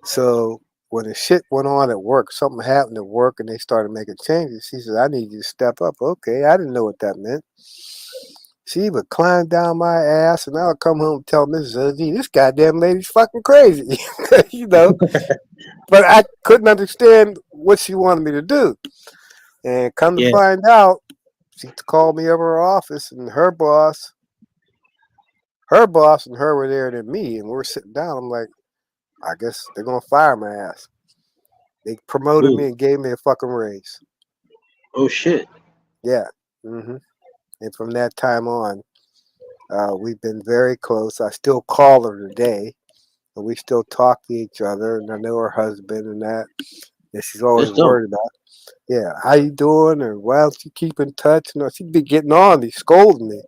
So when the shit went on at work, something happened at work and they started making changes, she said, I need you to step up. Okay, I didn't know what that meant. She would climb down my ass, and I would come home and tell Mrs. OG, this goddamn lady's fucking crazy, you know. But I couldn't understand what she wanted me to do. And come to Yeah. find out, she called me over her office, and her boss and her were there than me, and we're sitting down. I'm like, I guess they're gonna fire my ass. They promoted me Ooh. and gave me a fucking raise. Oh shit. Yeah. And from that time on, we've been very close. I still call her today, and we still talk to each other. And I know her husband and that. And she's always That's dope. worried about, yeah, how you doing? And why don't you keep in touch? You know, she'd be getting on me, scolding me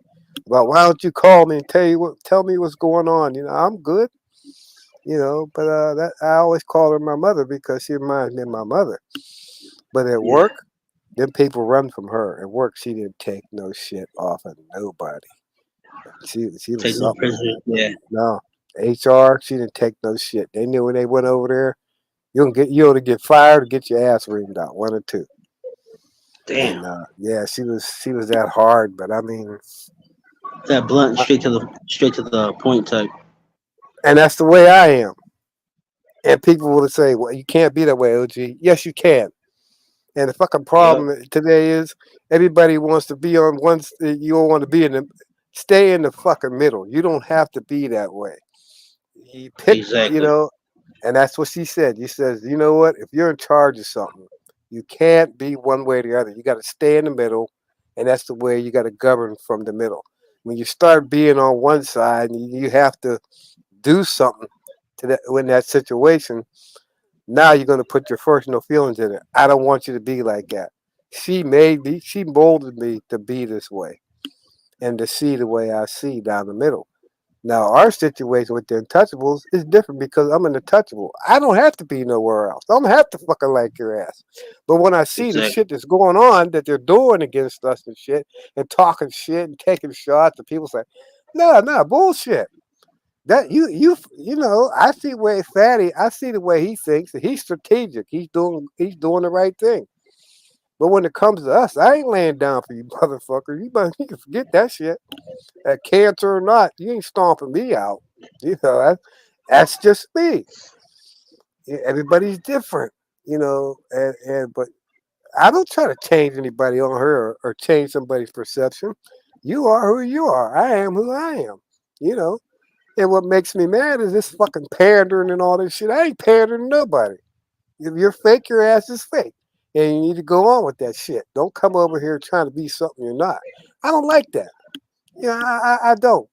about why don't you call me and tell me what's going on. You know, I'm good. You know, but that I always call her my mother because she reminds me of my mother. But at Yeah. work, them people run from her. At work, she didn't take no shit off of nobody. She was Take no something, prisoners. man. Yeah. No, HR, she didn't take no shit. They knew when they went over there, you ought to get fired or get your ass reamed out, one or two. Damn. And yeah, she was that hard. But I mean, That blunt, I, straight to the point type. and that's the way I am. And people will say, "Well, you can't be that way, OG." Yes, you can. And the fucking Yep. problem today is everybody wants to be on one. You don't want to be in the. Stay in the fucking middle. You don't have to be that way. You pick, Exactly. and that's what she said. You says, you know what? If you're in charge of something, you can't be one way or the other. You got to stay in the middle, and that's the way you got to govern from the middle. When you start being on one side, you have to do something to that in that situation. Now you're going to put your personal feelings in it. I don't want you to be like that. She molded me to be this way and to see the way I see down the middle. Now, our situation with the Untouchables is different because I'm an Untouchable. I don't have to be nowhere else. I don't have to fucking like your ass. But when I see the Exactly. shit that's going on, that they're doing against us and shit, and talking shit and taking shots, and people say, no, bullshit. That you know, I see where Fatty. I see the way he thinks. And he's strategic. He's doing the right thing. But when it comes to us, I ain't laying down for you, motherfucker. You can forget that shit. Cancer or not, you ain't stomping me out. You know, that's just me. Everybody's different, but I don't try to change anybody on her or change somebody's perception. You are who you are. I am who I am. You know. And what makes me mad is this fucking pandering and all this shit. I ain't pandering to nobody. If you're fake, your ass is fake. And you need to go on with that shit. Don't come over here trying to be something you're not. I don't like that. I don't.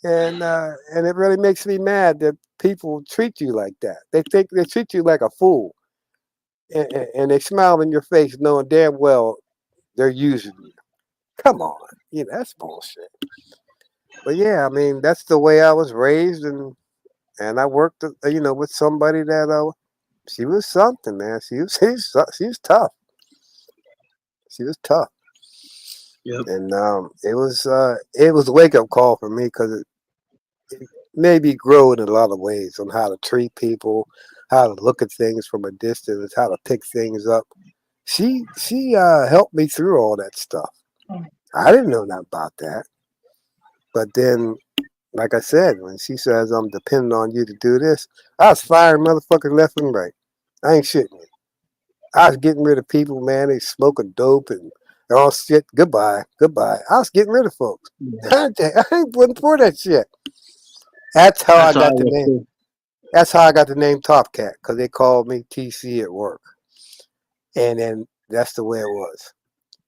And it really makes me mad that people treat you like that. They think they treat you like a fool. And they smile in your face knowing damn well they're using you. Come on. That's bullshit. But yeah, I mean, that's the way I was raised, and I worked, with somebody that she was something, man. She was tough. She was tough, Yep. and it was a wake up call for me because it made me grow in a lot of ways on how to treat people, how to look at things from a distance, how to pick things up. She helped me through all that stuff. I didn't know nothing about that, but then, like I said, when she says I'm depending on you to do this, I was firing motherfuckers left and right. I ain't shitting you. I was getting rid of people, man. They smoking dope and all shit. Goodbye. I was getting rid of folks. Yeah. I ain't wasn't for that shit. That's how I That's all I got the was name. too. That's how I got the name Top Cat because they called me TC at work, and then that's the way it was.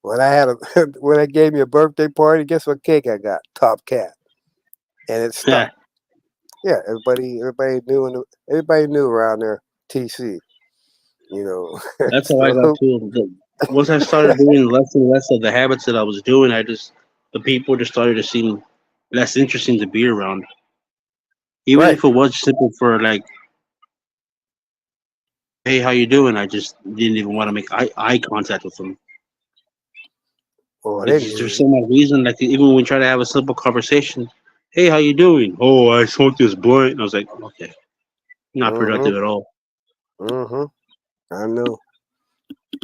When I had a when they gave me a birthday party, guess what cake I got? Top Cat, and it stuck. Yeah. Yeah, everybody knew around there TC. You know, That's how I got so too. Once I started doing less and less of the habits that I was doing, the people just started to seem less interesting to be around. Even right. if it was simple for like, hey, how you doing? I just didn't even want to make eye contact with them. Well, Like they just for knew. some odd reason, like even when we try to have a simple conversation, hey, how you doing? Oh, I smoked this blunt. And I was like, okay, not Mm-hmm. productive at all. Mm-hmm. I know.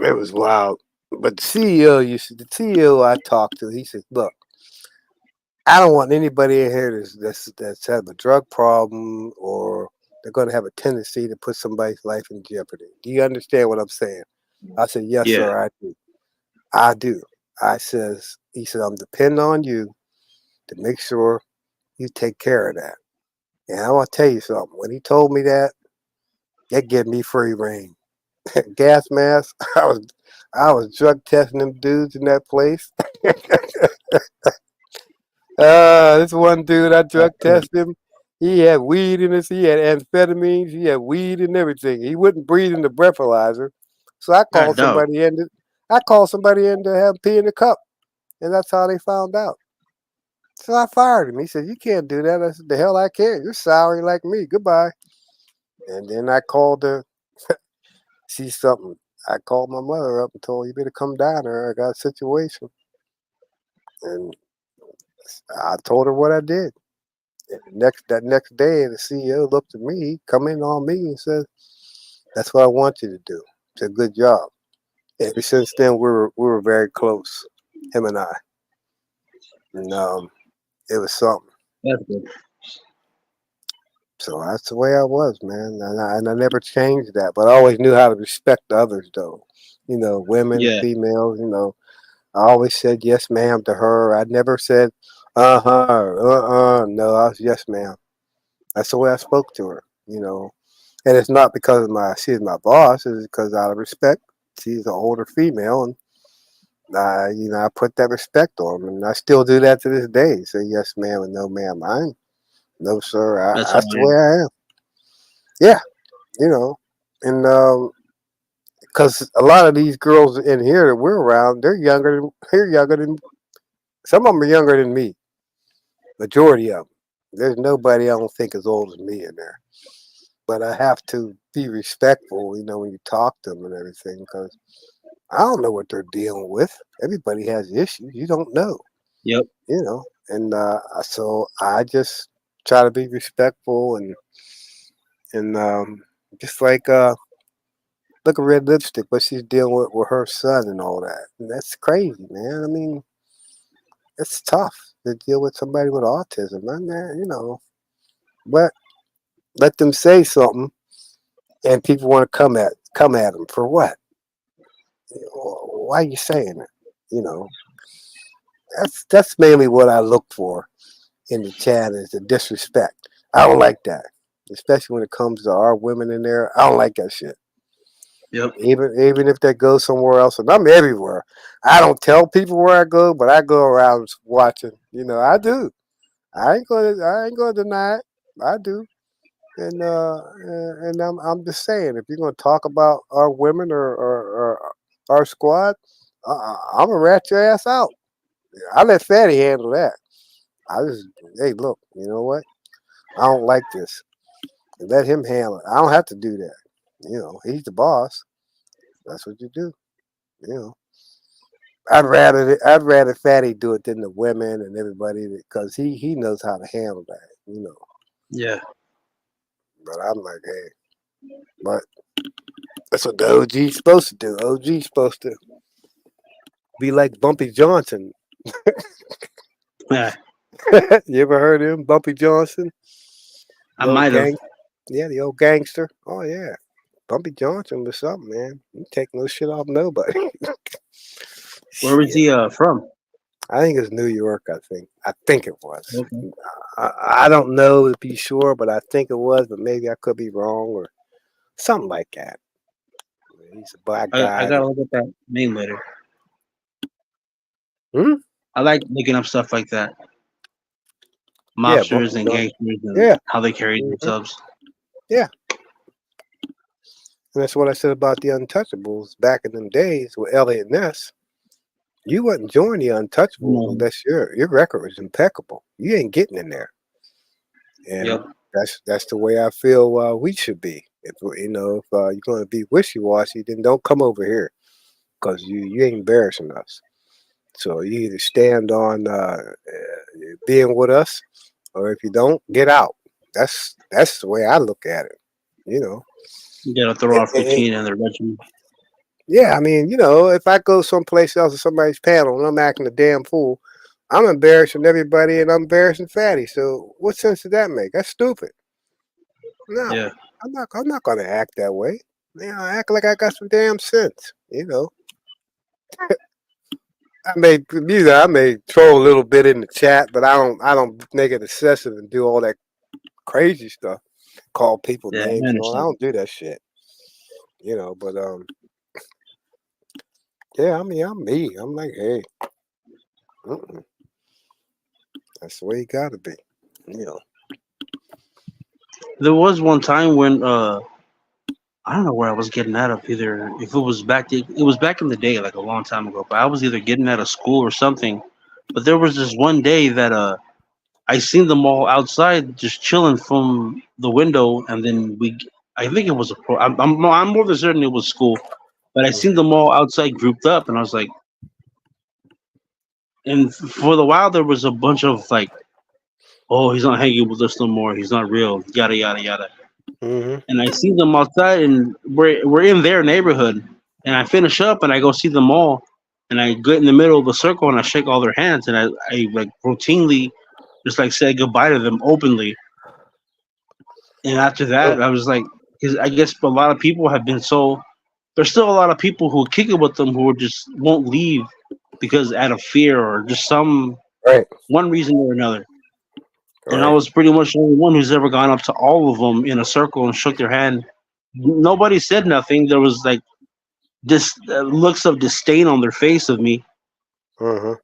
It was wild. But the CEO I talked to, he said, look, I don't want anybody in here that's have a drug problem or they're going to have a tendency to put somebody's life in jeopardy. Do you understand what I'm saying? I said, yes, Yeah, sir, I do. I do. He said, I'm depending on you to make sure you take care of that. And I want to tell you something. When he told me that, that gave me free reign. Gas mask. I was drug testing them dudes in that place. This one dude I drug tested him. He had weed in his. He had amphetamines. He had weed and everything. He wouldn't breathe in the breathalyzer, so I I called know. somebody in. I called somebody in to have pee in the cup, and that's how they found out. So I fired him. He said, "You can't do that." I said, "The hell I can. You're sorry like me. Goodbye." And then I called her. See something. I called my mother up and told her, "You better come down here. I got a situation." And I told her what I did. And that next day, the CEO looked at me, he come in on me and said, "That's what I want you to do. It's a good job." Ever since then, we were very close, him and I, and it was something. That's good. So that's the way I was, man, and I never changed that. But I always knew how to respect others, though. Women, Yeah, females. I always said yes, ma'am, to her. I never said uh-huh. No, I was yes, ma'am. That's the way I spoke to her. And it's not because she's my boss. It's because out of respect. She's an older female, and I put that respect on them, and I still do that to this day. Say yes, ma'am, and no, ma'am. No, sir. that's how That's the I way am. I am. Yeah, you know, and because a lot of these girls in here that we're around, they're younger than some of them are younger than me. Majority of them. There's nobody I don't think as old as me in there. But I have to be respectful, when you talk to them and everything, because I don't know what they're dealing with. Everybody has issues. You don't know, Yep. and so I just try to be respectful and just like look at Red Lipstick, what she's dealing with her son and all that. And that's crazy, man. I mean, it's tough to deal with somebody with autism, man. But let them say something, and people want to come at them for what? Why are you saying it? You know, that's mainly what I look for in the chat is the disrespect. I don't like that, especially when it comes to our women in there. I don't like that shit. Yep. Even if they go somewhere else, and I'm everywhere. I don't tell people where I go, but I go around watching. I do. I ain't gonna deny it. I do. And I'm just saying, if you're gonna talk about our women or our squad, I'm gonna rat your ass out. I let Fatty handle that. I just, hey, look, you know what? I don't like this. And let him handle it. I don't have to do that. He's the boss. That's what you do. You know, I'd rather Fatty do it than the women and everybody because he knows how to handle that. Yeah. But I'm like, hey, but that's what the OG's supposed to do. OG's supposed to be like Bumpy Johnson. Yeah. You ever heard of him, Bumpy Johnson? I The old might have. gang, yeah, the old gangster. Oh yeah, Bumpy Johnson was something, man. He take no shit off nobody. Where was Shit. he from? I think it's New York. I think it was. Okay. I don't know to be sure, but I think it was. But maybe I could be wrong or something like that. He's a black I guy. gotta look at that name later. Hmm? I like looking up stuff like that. Yeah, Bumpy Mobsters and Johnson. gangsters and Yeah, how they carry hmm, themselves. yeah. And that's what I said about the Untouchables back in them days with Elliot Ness. You wouldn't join the Untouchables No. unless your record was impeccable. You ain't getting in there, and Yep. that's the way I feel we should be. If you're going to be wishy washy, then don't come over here because you ain't embarrassing us. So you either stand on being with us, or if you don't, get out. That's the way I look at it. You know. You gotta throw And, off and, routine and the regimen. Yeah, I mean, if I go someplace else or somebody's panel and I'm acting a damn fool, I'm embarrassing everybody and I'm embarrassing Fatty. So what sense does that make? That's stupid. No, Yeah. I'm not gonna act that way. I act like I got some damn sense. I may troll a little bit in the chat, but I don't make it excessive and do all that crazy stuff. Call people Yeah, I names and all. I understand. don't do that shit. But yeah, I mean, I'm me. I'm like, hey, mm-mm, that's the way you gotta be. You know. There was one time when I don't know where I was getting out of either. If it was back in the day, like a long time ago. But I was either getting out of school or something. But there was this one day that I seen them all outside just chilling from the window, and then I think it was a pro. I'm more than certain it was school, but I seen them all outside grouped up, and I was like, and for the while there was a bunch of like, oh, he's not hanging with us no more. He's not real. Yada yada yada. Mm-hmm. And I see them outside, and we're in their neighborhood. And I finish up, and I go see them all, and I get in the middle of the circle, and I shake all their hands, and I like routinely just like say goodbye to them openly. And after that, I was like, because I guess a lot of people have been so. There's still a lot of people who kick it with them who just won't leave because out of fear or just some Right. one reason or another. And I Right. was pretty much the only one who's ever gone up to all of them in a circle and shook their hand. Nobody said nothing. There was like this looks of disdain on their face of me, Mm-hmm.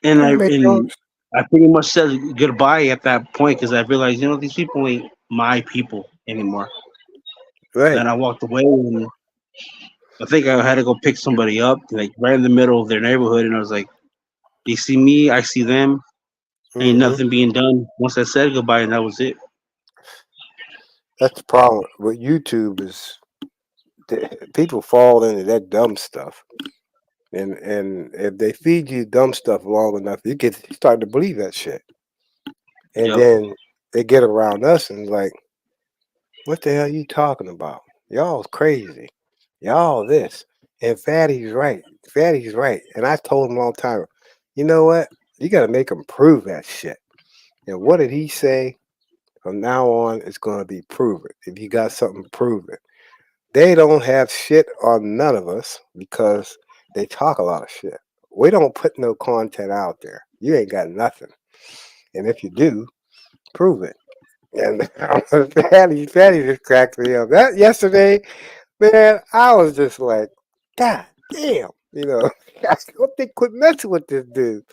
and That makes sense. I pretty much said goodbye at that point because I realized these people ain't my people anymore. Right. Then I walked away, and I think I had to go pick somebody up, like right in the middle of their neighborhood, and I was like, "They see me, I see them. Ain't Mm-hmm. nothing being done." Once I said goodbye, and that was it. That's the problem with YouTube is people fall into that dumb stuff, and if they feed you dumb stuff long enough, you start to believe that shit, and Yep. then they get around us and like, what the hell you talking about? Y'all's crazy. Y'all this. And Fatty's right. Fatty's right. And I told him all the time, you know what? You got to make him prove that shit. And what did he say? From now on, it's going to be prove it. If you got something, prove it. They don't have shit on none of us because they talk a lot of shit. We don't put no content out there. You ain't got nothing. And if you do, prove it. And Fatty just cracked me up. That yesterday, man, I was just like, God damn, I hope they quit messing with this dude.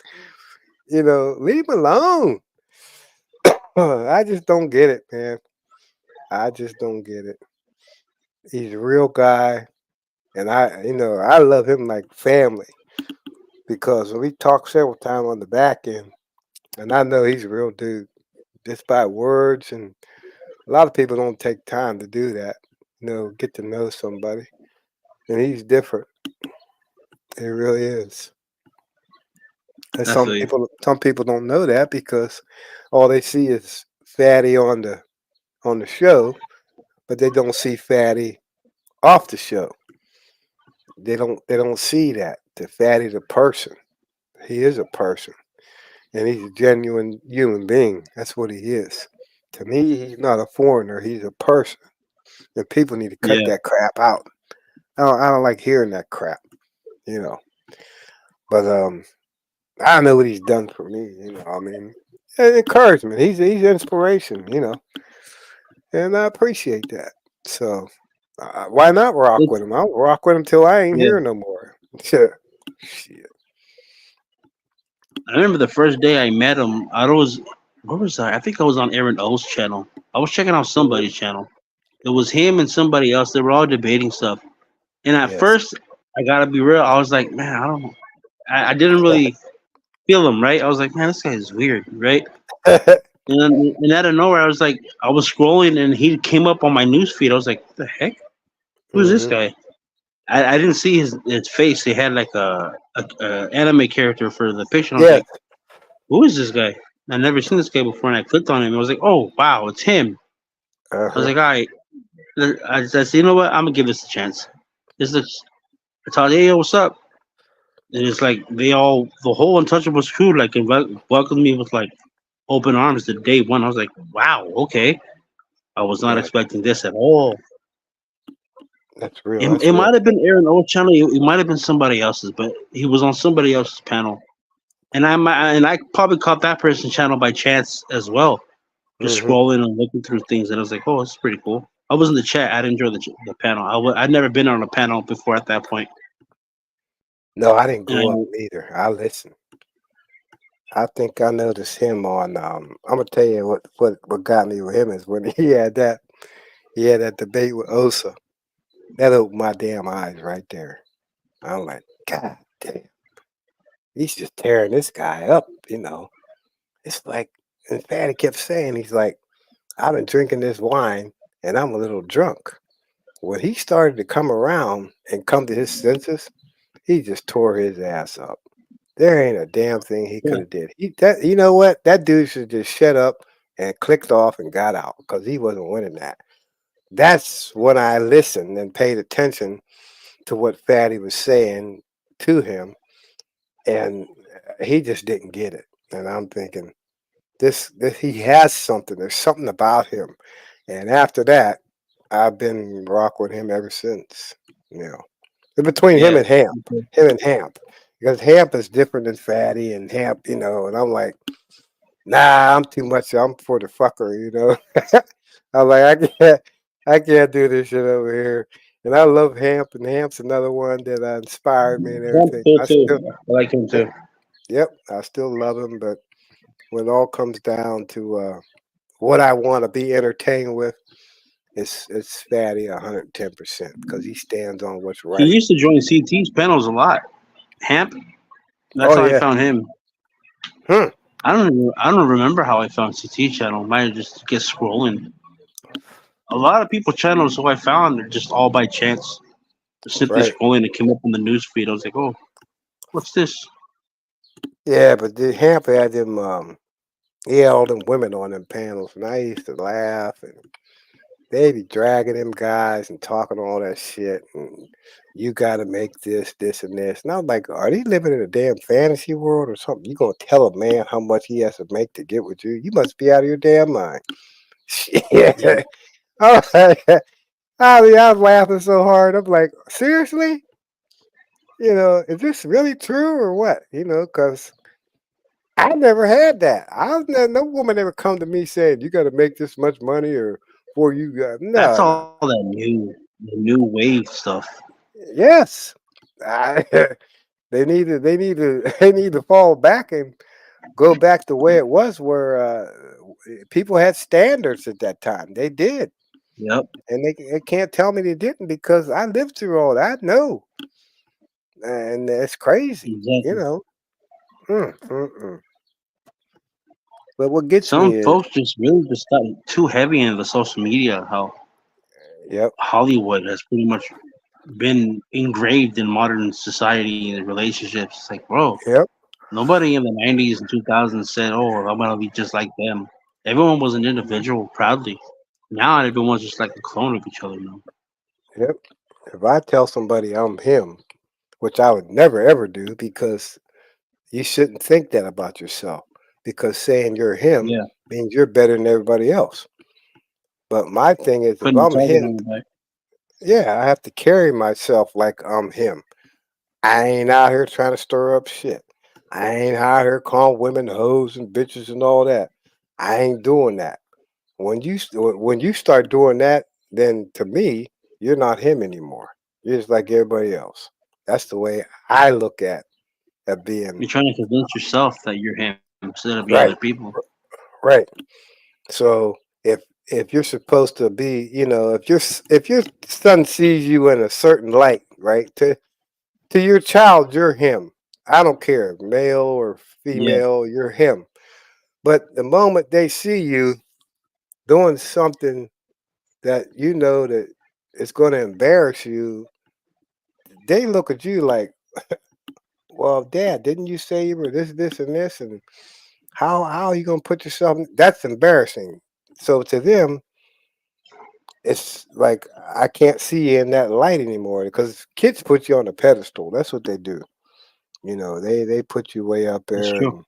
Leave him alone. I just don't get it, man. I just don't get it. He's a real guy, and I love him like family because we talked several times on the back end, and I know he's a real dude just by words, and a lot of people don't take time to do that. Get to know somebody, and he's different. He really is. And I feel you. some people don't know that because all they see is Fatty on the show, but they don't see Fatty off the show. They don't see that. The Fatty the person. He is a person. And he's a genuine human being. That's what he is. To me, he's not a foreigner, he's a person. And people need to cut Yeah. that crap out. I don't like hearing that crap, you know. But I know what he's done for me, I mean, encouragement. He's inspiration. And I appreciate that. So why not rock with him? I'll rock with him till I ain't Yeah. here no more. Shit. I remember the first day I met him. Where was I? I think I was on Aaron O's channel. I was checking out somebody's channel. It was him and somebody else. They were all debating stuff. And at Yes. first, I gotta be real. I was like, man, I don't. I didn't really feel him, right? I was like, man, this guy is weird, right? And out of nowhere, I was scrolling, and he came up on my news feed. I was like, what the heck? Who's this Hmm. guy? I didn't see his face. He had like a anime character for the picture. I was Yes. like, who is this guy? I never seen this guy before, and I clicked on him. I was like, oh wow, it's him. I was Uh-huh. like, all right. I said, you know what? I'm gonna give this a chance. This looks. I told, hey, yo, what's up? And it's like the whole Untouchables crew, like welcomed me with like open arms the day one. I was like, wow, okay. I was not Right. expecting this at all. That's real. It, That's it real. might have been Aaron O channel. It might have been somebody else's, but he was on somebody else's panel, and I probably caught that person's channel by chance as well, just Hmm. scrolling and looking through things, and I was like, oh, it's pretty cool. I was in the chat. I didn't enjoy the panel. I'd never been on a panel before at that point, No, I didn't and go up either. I listened. I think I noticed him on. I'm gonna tell you what got me with him is when he had that debate with Osa. That opened my damn eyes right there. I'm like, God damn, he's just tearing this guy up. It's like, and Fatty kept saying, he's like, I've been drinking this wine and I'm a little drunk. When he started to come around and come to his senses, he just tore his ass up. There ain't a damn thing he yeah, could have did. You know what? That dude should just shut up and clicked off and got out because he wasn't winning that. That's when I listened and paid attention to what Fatty was saying to him, and he just didn't get it. And I'm thinking, this he has something. There's something about him. And after that, I've been rock with him ever since. You know, between yeah. Him and Hamp, because Hamp is different than Fatty and Hamp. And I'm like, nah, I'm too much. I'm for the fucker. I'm like, I can't do this shit over here. And I love Hamp, and Hamp's another one that inspired me and Trump's everything. cool I too. still, I like him yep, too. yep, I still love him. But when it all comes down to what I want to be entertained with, it's Fatty 110% because he stands on what's He right. used to join CT's panels a lot. Hamp. That's Oh how I yeah. found him. Hmm. I don't remember how I found CT channel. Might just get scrolling. A lot of people channels who I found are just all by chance. Simply Right. scrolling, it came up in the news feed. I was like, oh, what's this? Yeah, but the Hamp had them. He had all them women on them panels, and I used to laugh, and they be dragging them guys and talking all that shit. And you got to make this, and this. And I was like, are they living in a damn fantasy world or something? You gonna tell a man how much he has to make to get with you? You must be out of your damn mind. Yeah, Shit. Oh, I was laughing so hard. I'm like, seriously? Is this really true or what? Because I never had that. No woman ever come to me saying you got to make this much money or before you got that's no, no. all that the new wave stuff. Yes, I, they need to they need to fall back and go back the way it was, where people had standards at that time. They did, Yep, and they can't tell me they didn't because I lived through all that. I know, and it's crazy, you exactly. know. Mm, mm, mm. But what gets Some me is, folks just really just got too heavy into the social media. How yep, Hollywood has pretty much been engraved in modern society and relationships. It's like, bro, yep, nobody in the 90s and 2000s said, oh, I'm going to be just like them. Everyone was an individual proudly. Now everyone's just like a clone of each other now. yep. If I tell somebody I'm him, which I would never ever do because you shouldn't think that about yourself, because saying you're him Yeah, means you're better than everybody else. But my thing is, if putting the I'm target him, on your back. yeah, I have to carry myself like I'm him. I ain't out here trying to stir up shit. I ain't out here calling women hoes and bitches and all that. I ain't doing that. When you start doing that, then to me, you're not him anymore. You're just like everybody else. That's the way I look at being You're trying to convince yourself that you're him instead of being other right, people. right. So if you're supposed to be, if your son sees you in a certain light, right? To your child, you're him. I don't care, male or Yeah, female, you're him. But the moment they see you doing something that you know that it's going to embarrass you, they look at you like, "Well, Dad, didn't you say you were this, and this? And how are you going to put yourself? That's embarrassing." So to them, it's like I can't see you in that light anymore because kids put you on a pedestal. That's what they do. They put you way up That's there, true.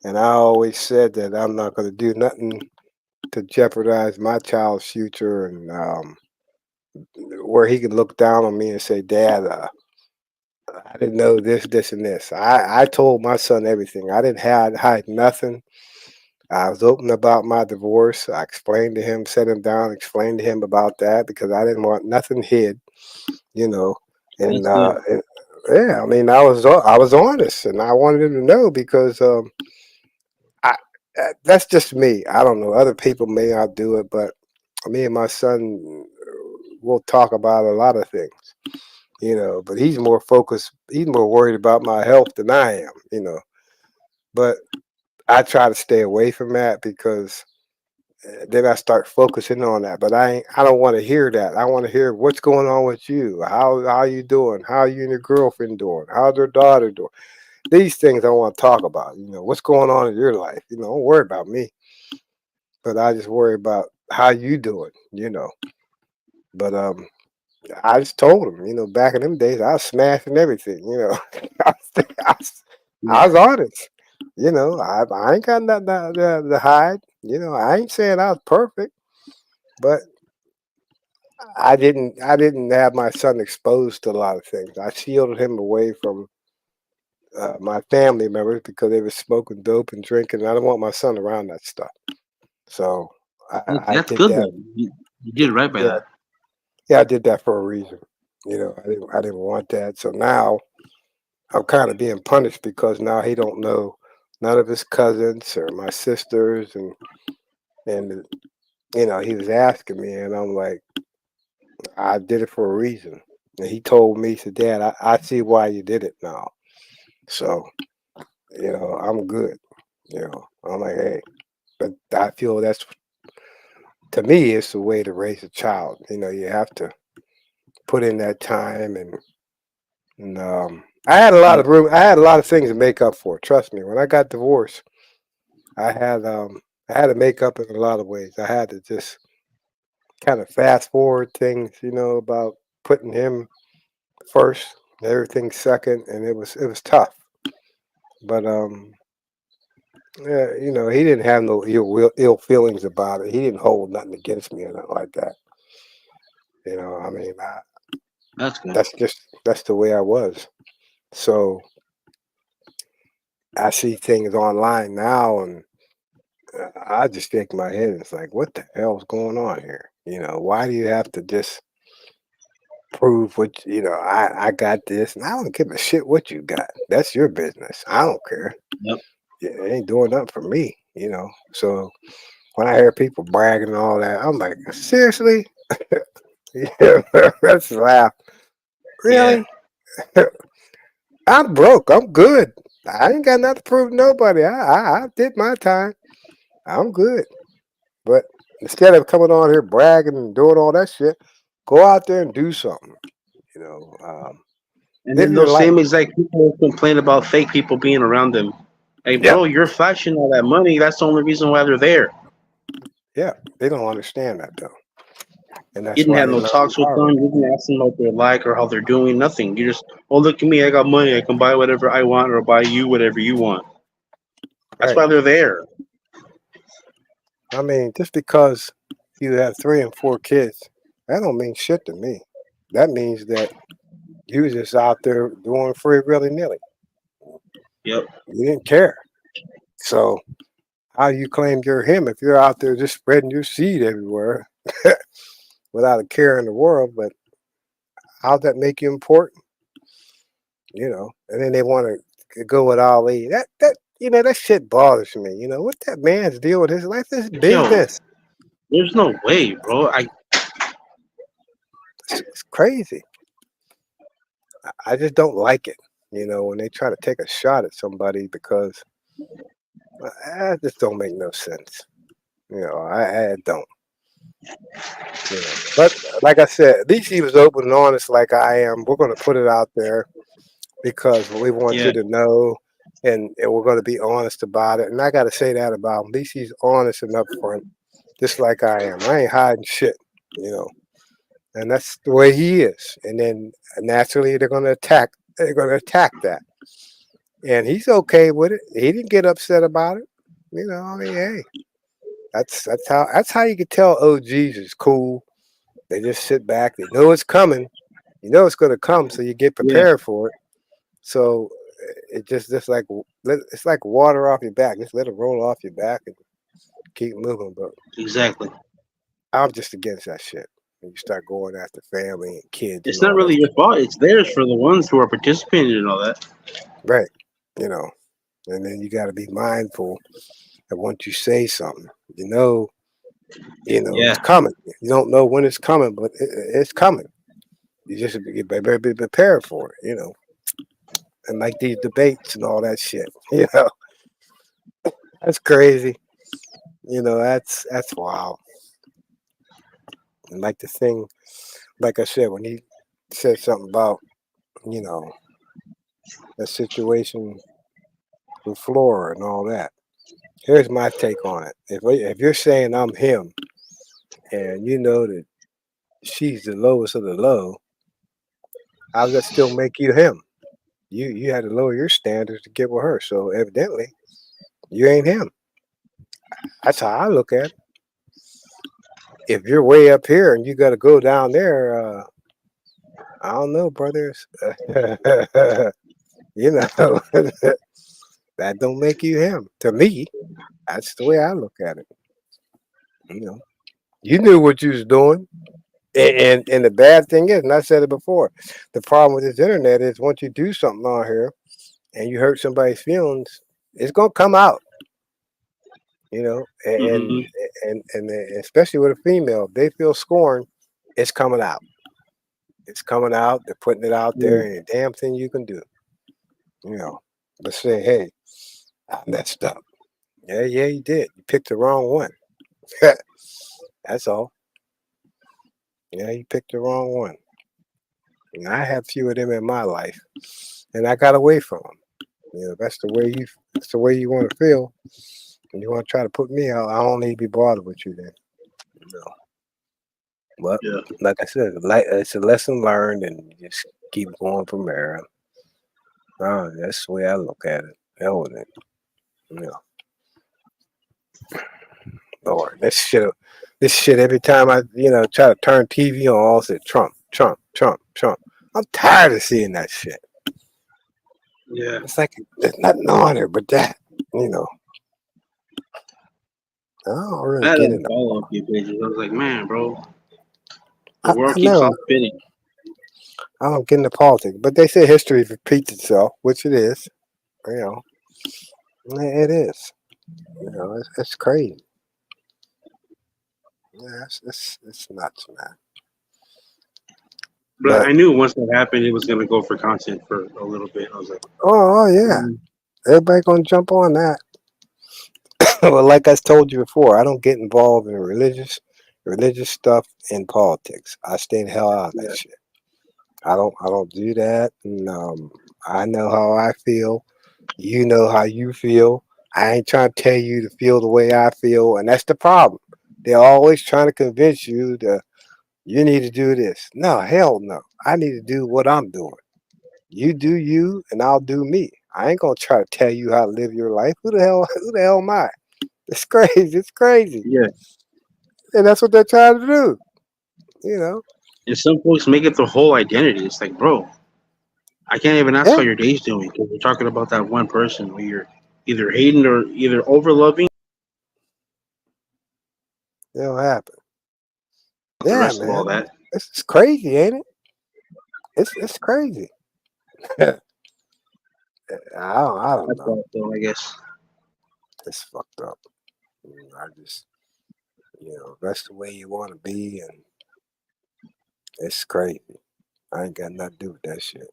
and I always said that I'm not going to do nothing to jeopardize my child's future, and where he can look down on me and say, "Dad, I didn't know this, this, and this." I told my son everything. I didn't hide nothing. I was open about my divorce. I explained to him, set him down, explained to him about that because I didn't want nothing hid, you know. And, That's good. yeah, I mean, I was honest, and I wanted him to know because I that's just me. I don't know. Other people may not do it, but me and my son will talk about a lot of things, But he's more focused. He's more worried about my health than I am. But I try to stay away from that because then I start focusing on that. But I don't want to hear that. I want to hear what's going on with you. How you doing? How you and your girlfriend doing? How's their daughter doing? These things I want to talk about. What's going on in your life. Don't worry about me, but I just worry about how you doing. But I just told him, back in them days, I was smashing everything. I, was, I was I was honest. I ain't got nothing to hide. I ain't saying I was perfect, but I didn't have my son exposed to a lot of things. I shielded him away from my family members because they were smoking dope and drinking. And I don't want my son around that stuff. So I That's did good that. though. You did right by Yeah, that. yeah, I did that for a reason. I didn't want that. So now I'm kind of being punished because now he don't know none of his cousins or my sisters, and he was asking me, and I'm like, I did it for a reason. And he told me, he said, "Dad, I see why you did it now." So I'm good. I'm like, hey, but I feel that's to me, it's the way to raise a child. You have to put in that time, and I had a lot Yep. of room. I had a lot of things to make up for. Trust me. When I got divorced, I had um I had to make up in a lot of ways. I had to just kind of fast forward things, about putting him first, everything second, and it was tough. But yeah, he didn't have no ill feelings about it. He didn't hold nothing against me or nothing like that. I mean, That's good. that's the way I was. So I see things online now, and I just shake my head. It's like, what the hell's going on here? Why do you have to just prove what I got this, and I don't give a shit what you got. That's your business. I don't care. Yep. Yeah, it ain't doing nothing for me. So when I hear people bragging and all that, I'm like, seriously? Yeah, let's laugh. Yeah. Really? I'm broke. I'm good. I ain't got nothing to prove to nobody. I did my time. I'm good. But instead of coming on here bragging and doing all that shit, go out there and do something. You know, um, And live then your those life. same exact people complain about fake people being around them. Hey, Yep. bro, you're flashing all that money. That's the only reason why they're there. Yeah. They don't understand that though, and You that's didn't why have they no love talks with them. empowerment. You didn't ask them what they're like or how they're doing. Nothing. You just, oh, look at me. I got money. I can buy whatever I want or buy you whatever you want. That's Right. why they're there. I mean, just because you have 3 and 4 kids, that don't mean shit to me. That means that you was just out there doing free willy nilly. Yep. You didn't care. So how you claim you're him if you're out there just spreading your seed everywhere without a care in the world? But how's that make you important? And then they want to go with Ali. That shit bothers me. What that man's deal with his life is Yo, business. there's no way, bro. It's crazy. I just don't like it. When they try to take a shot at somebody because it just don't make no sense. I don't. But like I said, at least he was open and honest, like I am. We're going to put it out there because we want Yeah. you to know, and we're going to be honest about it. And I got to say that about him. At least he's honest and upfront, just like I am. I ain't hiding shit, you know. And that's the way he is. And then naturally, they're going to attack. They're going to attack that. and he's okay with it. He didn't get upset about it. I mean, hey, that's how you can tell OGs is cool. They just sit back. They know it's coming. You know it's going to come, so you get Yeah, prepared for it. So it just like it's like water off your back. Just let it roll off your back and keep moving. But exactly. I'm just against that shit. When you start going after family and kids and It's not all that really your shit. fault. It's theirs for the ones who are participating and all that. Right. You know, and then you got to be mindful that once you say something, Yeah. it's coming. You don't know when it's coming, but it's coming. You better be prepared for it. And like these debates and all that shit. That's crazy. That's wild. And like the thing, like I said, when he said something about, you know, the situation with Flora and all that. Here's my take on it. If you're saying I'm him and you know that she's the lowest of the low, how does that still make you him? You had to lower your standards to get with her. So evidently you ain't him. That's how I look at it. If you're way up here and you got to go down there, I don't know, brothers. you know, that don't make you him. To me, that's the way I look at it. You know, you knew what you was doing. And the bad thing is, and I said it before, the problem with this internet is once you do something on here and you hurt somebody's feelings, it's gonna come out. You know, Hmm. and especially with a female, if they feel scorned, it's coming out. It's coming out. They're putting it out Yeah. there, and a damn thing you can do. You know, but say, hey, I messed up. Yeah, yeah, you did. You picked the wrong one. That's all. Yeah, you picked the wrong one. And I had a few of them in my life, and I got away from them. That's the way you want to feel, and you want to try to put me out. I don't need to be bothered with you then. You know. But Yeah. like I said, it's a lesson learned, and you just keep going from there. That's the way I look at it. Hell with it. You know, Lord, this shit. Every time I, try to turn TV on, all said Trump, Trump, Trump, Trump. I'm tired of seeing that shit. Yeah. It's like there's nothing on there but that. You know, I don't really I get don't into. follow a few pages. I was like, man, bro, the I world keeps know on spinning. I don't get into politics, but they say history repeats itself, which it is. You know, it is. It's crazy. Yeah, it's nuts, man. But But I knew once that happened, it was gonna go for content for a little bit. I was like, oh yeah, mm, everybody gonna jump on that. But like I told you before, I don't get involved in religious stuff in politics. I stay the hell out of that yeah, shit. I don't do that. And I know how I feel. You know how you feel. I ain't trying to tell you to feel the way I feel, and that's the problem. They're always trying to convince you that you need to do this. No, hell no. I need to do what I'm doing. You do you, and I'll do me. I ain't gonna try to tell you how to live your life. Who the hell? Who the hell am I? It's crazy. It's crazy, yeah. and that's what they're trying to do. You know? And some folks make it the whole identity. It's like, bro, I can't even ask Yeah, how your day's doing because we're talking about that one person where you're either hating or either over loving it'll happen. the Yeah, rest of all man. that. It's crazy, ain't it? It's crazy. I don't That's know. all, so I guess. It's fucked up. I just that's the way you want to be, and it's crazy. I ain't got nothing to do with that shit.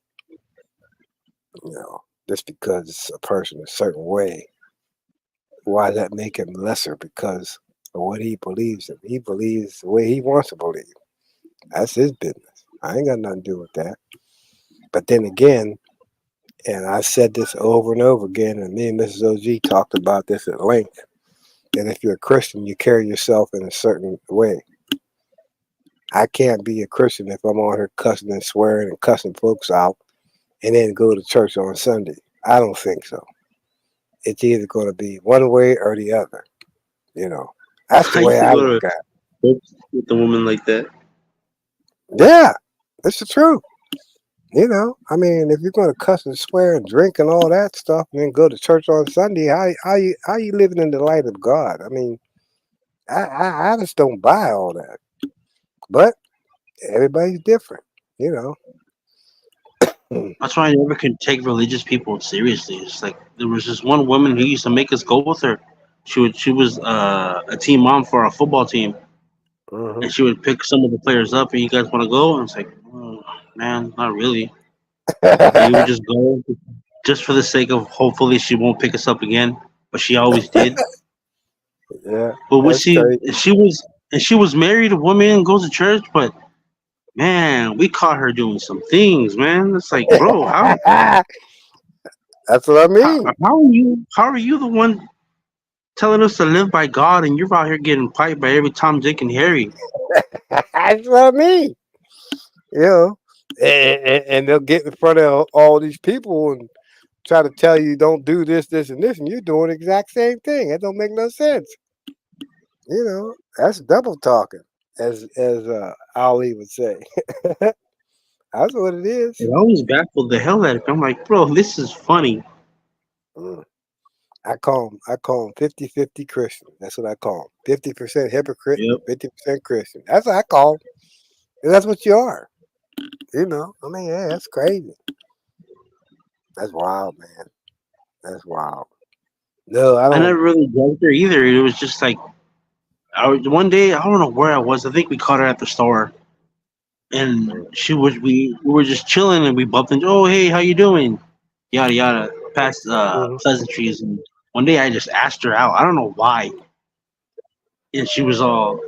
Just because it's a person a certain way, why does that make him lesser because of what he believes in? He believes the way he wants to believe. That's his business. I ain't got nothing to do with that. But then again, and I said this over and over again, and me and Mrs. OG talked about this at length. And if you're a Christian, you carry yourself in a certain way. I can't be a Christian if I'm on here cussing and swearing and cussing folks out and then go to church on Sunday. I don't think so. It's either going to be one way or the other. You know, that's the I used way to I go look to at trips with a woman like that. it. Yeah, that's the truth. You know, I mean, if you're going to cuss and swear and drink and all that stuff, and then go to church on Sunday, how you living in the light of God? I mean, I just don't buy all that. But everybody's different. You know. Mm. That's why I never could take religious people seriously. It's like there was this one woman who used to make us go with her. She was a team mom for our football team, Mhm. and she would pick some of the players up. And you guys want to go? And it's like, oh, man, not really. And we would just go just for the sake of hopefully she won't pick us up again. But she always did. Yeah, But what that's crazy. she was married, a woman, goes to church. But man, we caught her doing some things, man. It's like, bro, That's what I mean. how are you the one telling us to live by God, and you're out here getting piped by every Tom, Dick, and Harry? That's what I mean. You know, and they'll get in front of all these people and try to tell you don't do this, this, and this, and you're doing the exact same thing. That don't make no sense. You know, that's double talking, as Ali would say. That's what it is. It always baffled the hell out of me. I'm like, bro, this is funny. Mm. I call them 50-50 Christian. That's what I call them. 50% hypocrite and Yep. 50% Christian. That's what I call them. And that's what you are. You know, I mean, yeah, that's crazy. That's wild, man. That's wild. No, I I don't. never really judged her either. It was just like one day, I don't know where I was. I think we caught her at the store, and we were just chilling, and we bumped into. Oh, hey, how you doing? Yada yada. Past Mhm. pleasantries, and one day I just asked her out. I don't know why, and she was all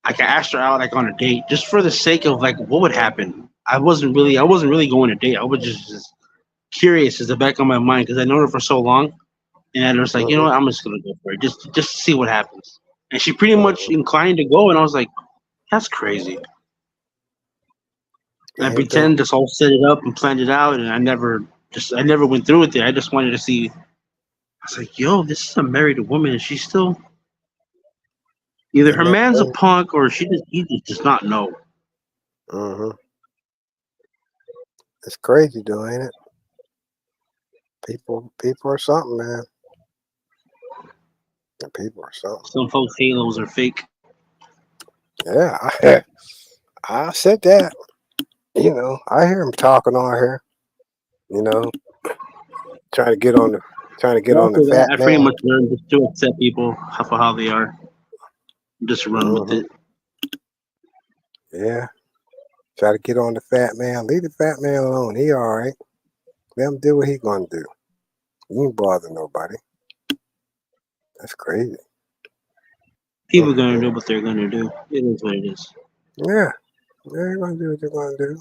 like, I asked her out like on a date just for the sake of like what would happen. I wasn't really going to date. I was just curious as the back of my mind because I known her for so long, and I was like, you know Mhm. what, I'm just gonna go for it, just to see what happens. And she pretty much Mhm. inclined to go, and I was like, that's crazy. And I Ain't that? pretend just all set it up and planned it out, and I never went through with it. I just wanted to see. I was like, yo, this is a married woman, and she's still either Ain't her that man's a crazy? punk or he just does not know. Mhm. It's crazy, though, ain't it? People are something, man. The people are something. Some folks' halos are fake. Yeah, I said that. You know, I hear him talking on here. You know, trying to get on the trying to get on the After that, fat I pretty man. much learned just to accept people for how they are. Just run with Mhm. it. Yeah, try to get on the fat man. Leave the fat man alone. He all right. Let him do what he gonna do. You ain't bother nobody. That's crazy. People gonna Mhm. do what they're gonna do. It is what it is. Yeah, they're gonna do what they're gonna do.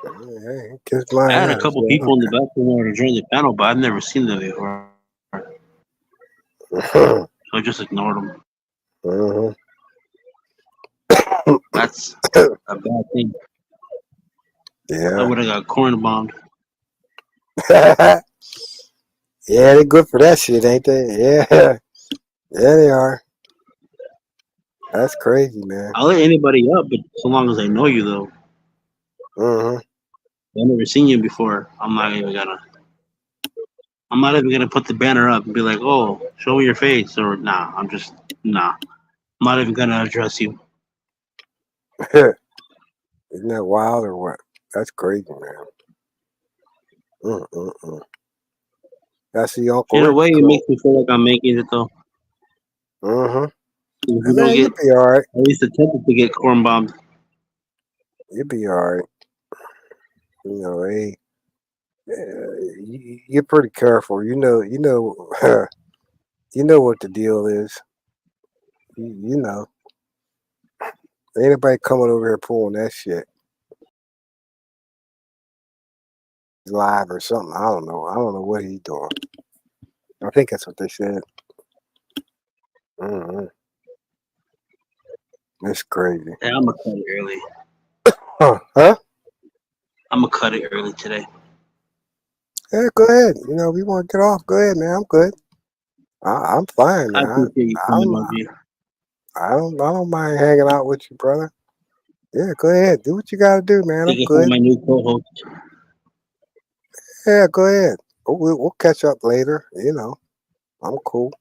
Hey, kiss my I had a ass. couple Yeah, people in the back who wanted to join the panel, but I've never seen them before. okay. So I just ignored them. Mhm. That's a bad thing. I Yeah. would have got corn bombed. Yeah, they're good for that shit, ain't they? Yeah. Yeah, they are. That's crazy, man. I'll let anybody up, but so long as I know you, though. Hmm. I've never seen you before. I'm not even gonna put the banner up and be like, "Oh, show me your face," or nah. Nah. I'm not even gonna address you. Isn't that wild or what? That's crazy, man. Mm-mm-mm. I see Uncle In a Rick way, it go. makes me feel like I'm making it though. Mm-hmm. If Hey, we don't man, you'll get be all right. at least attempted to get corn bombed, You'll be all right. You know, hey, you're pretty careful. You know what the deal is. You know, ain't nobody coming over here pulling that shit live or something. I don't know. I don't know what he's doing. I think that's what they said. Mm-hmm. That's crazy. yeah, I'm gonna cut it early. Huh? I'm gonna cut it early today. Yeah, go ahead. You know, we want to get off. Go ahead, man. I'm good. I'm fine, I man. appreciate you coming, OG. I don't mind hanging out with you, brother. Yeah, go ahead. Do what you got to do, man. I'm Thank you for good. my new co-host. Yeah, go ahead. We'll catch up later. You know, I'm cool.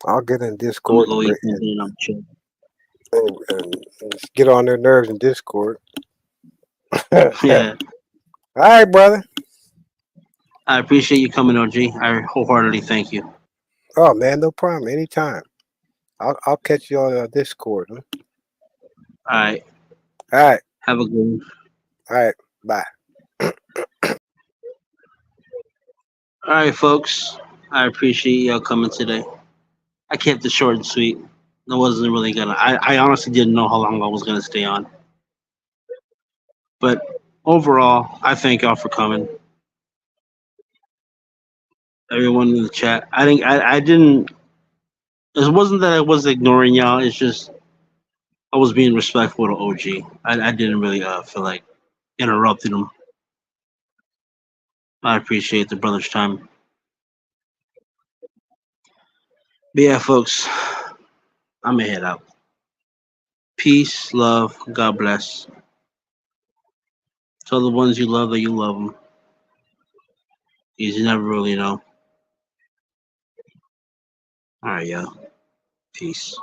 I'll get in I'm gonna Discord go eat something and I'm chill. and get on their nerves in Discord. All Yeah, right, brother. I appreciate you coming, OG. I wholeheartedly thank you. Oh man, no problem. Anytime. I'll catch you on Discord. Huh? All right, All right. have a good one. All right. Bye. All right, folks. I appreciate y'all coming today. I kept it short and sweet. I wasn't really gonna. I honestly didn't know how long I was gonna stay on. But overall, I thank y'all for coming. Everyone in the chat. I didn't. It wasn't that I was ignoring y'all. It's just I was being respectful to OG. I didn't really feel like interrupting him. I appreciate the brother's time. But yeah, folks, I'm gonna head out. Peace, love, God bless. Tell the ones you love that you love them. You never really know. All right, y'all. Peace.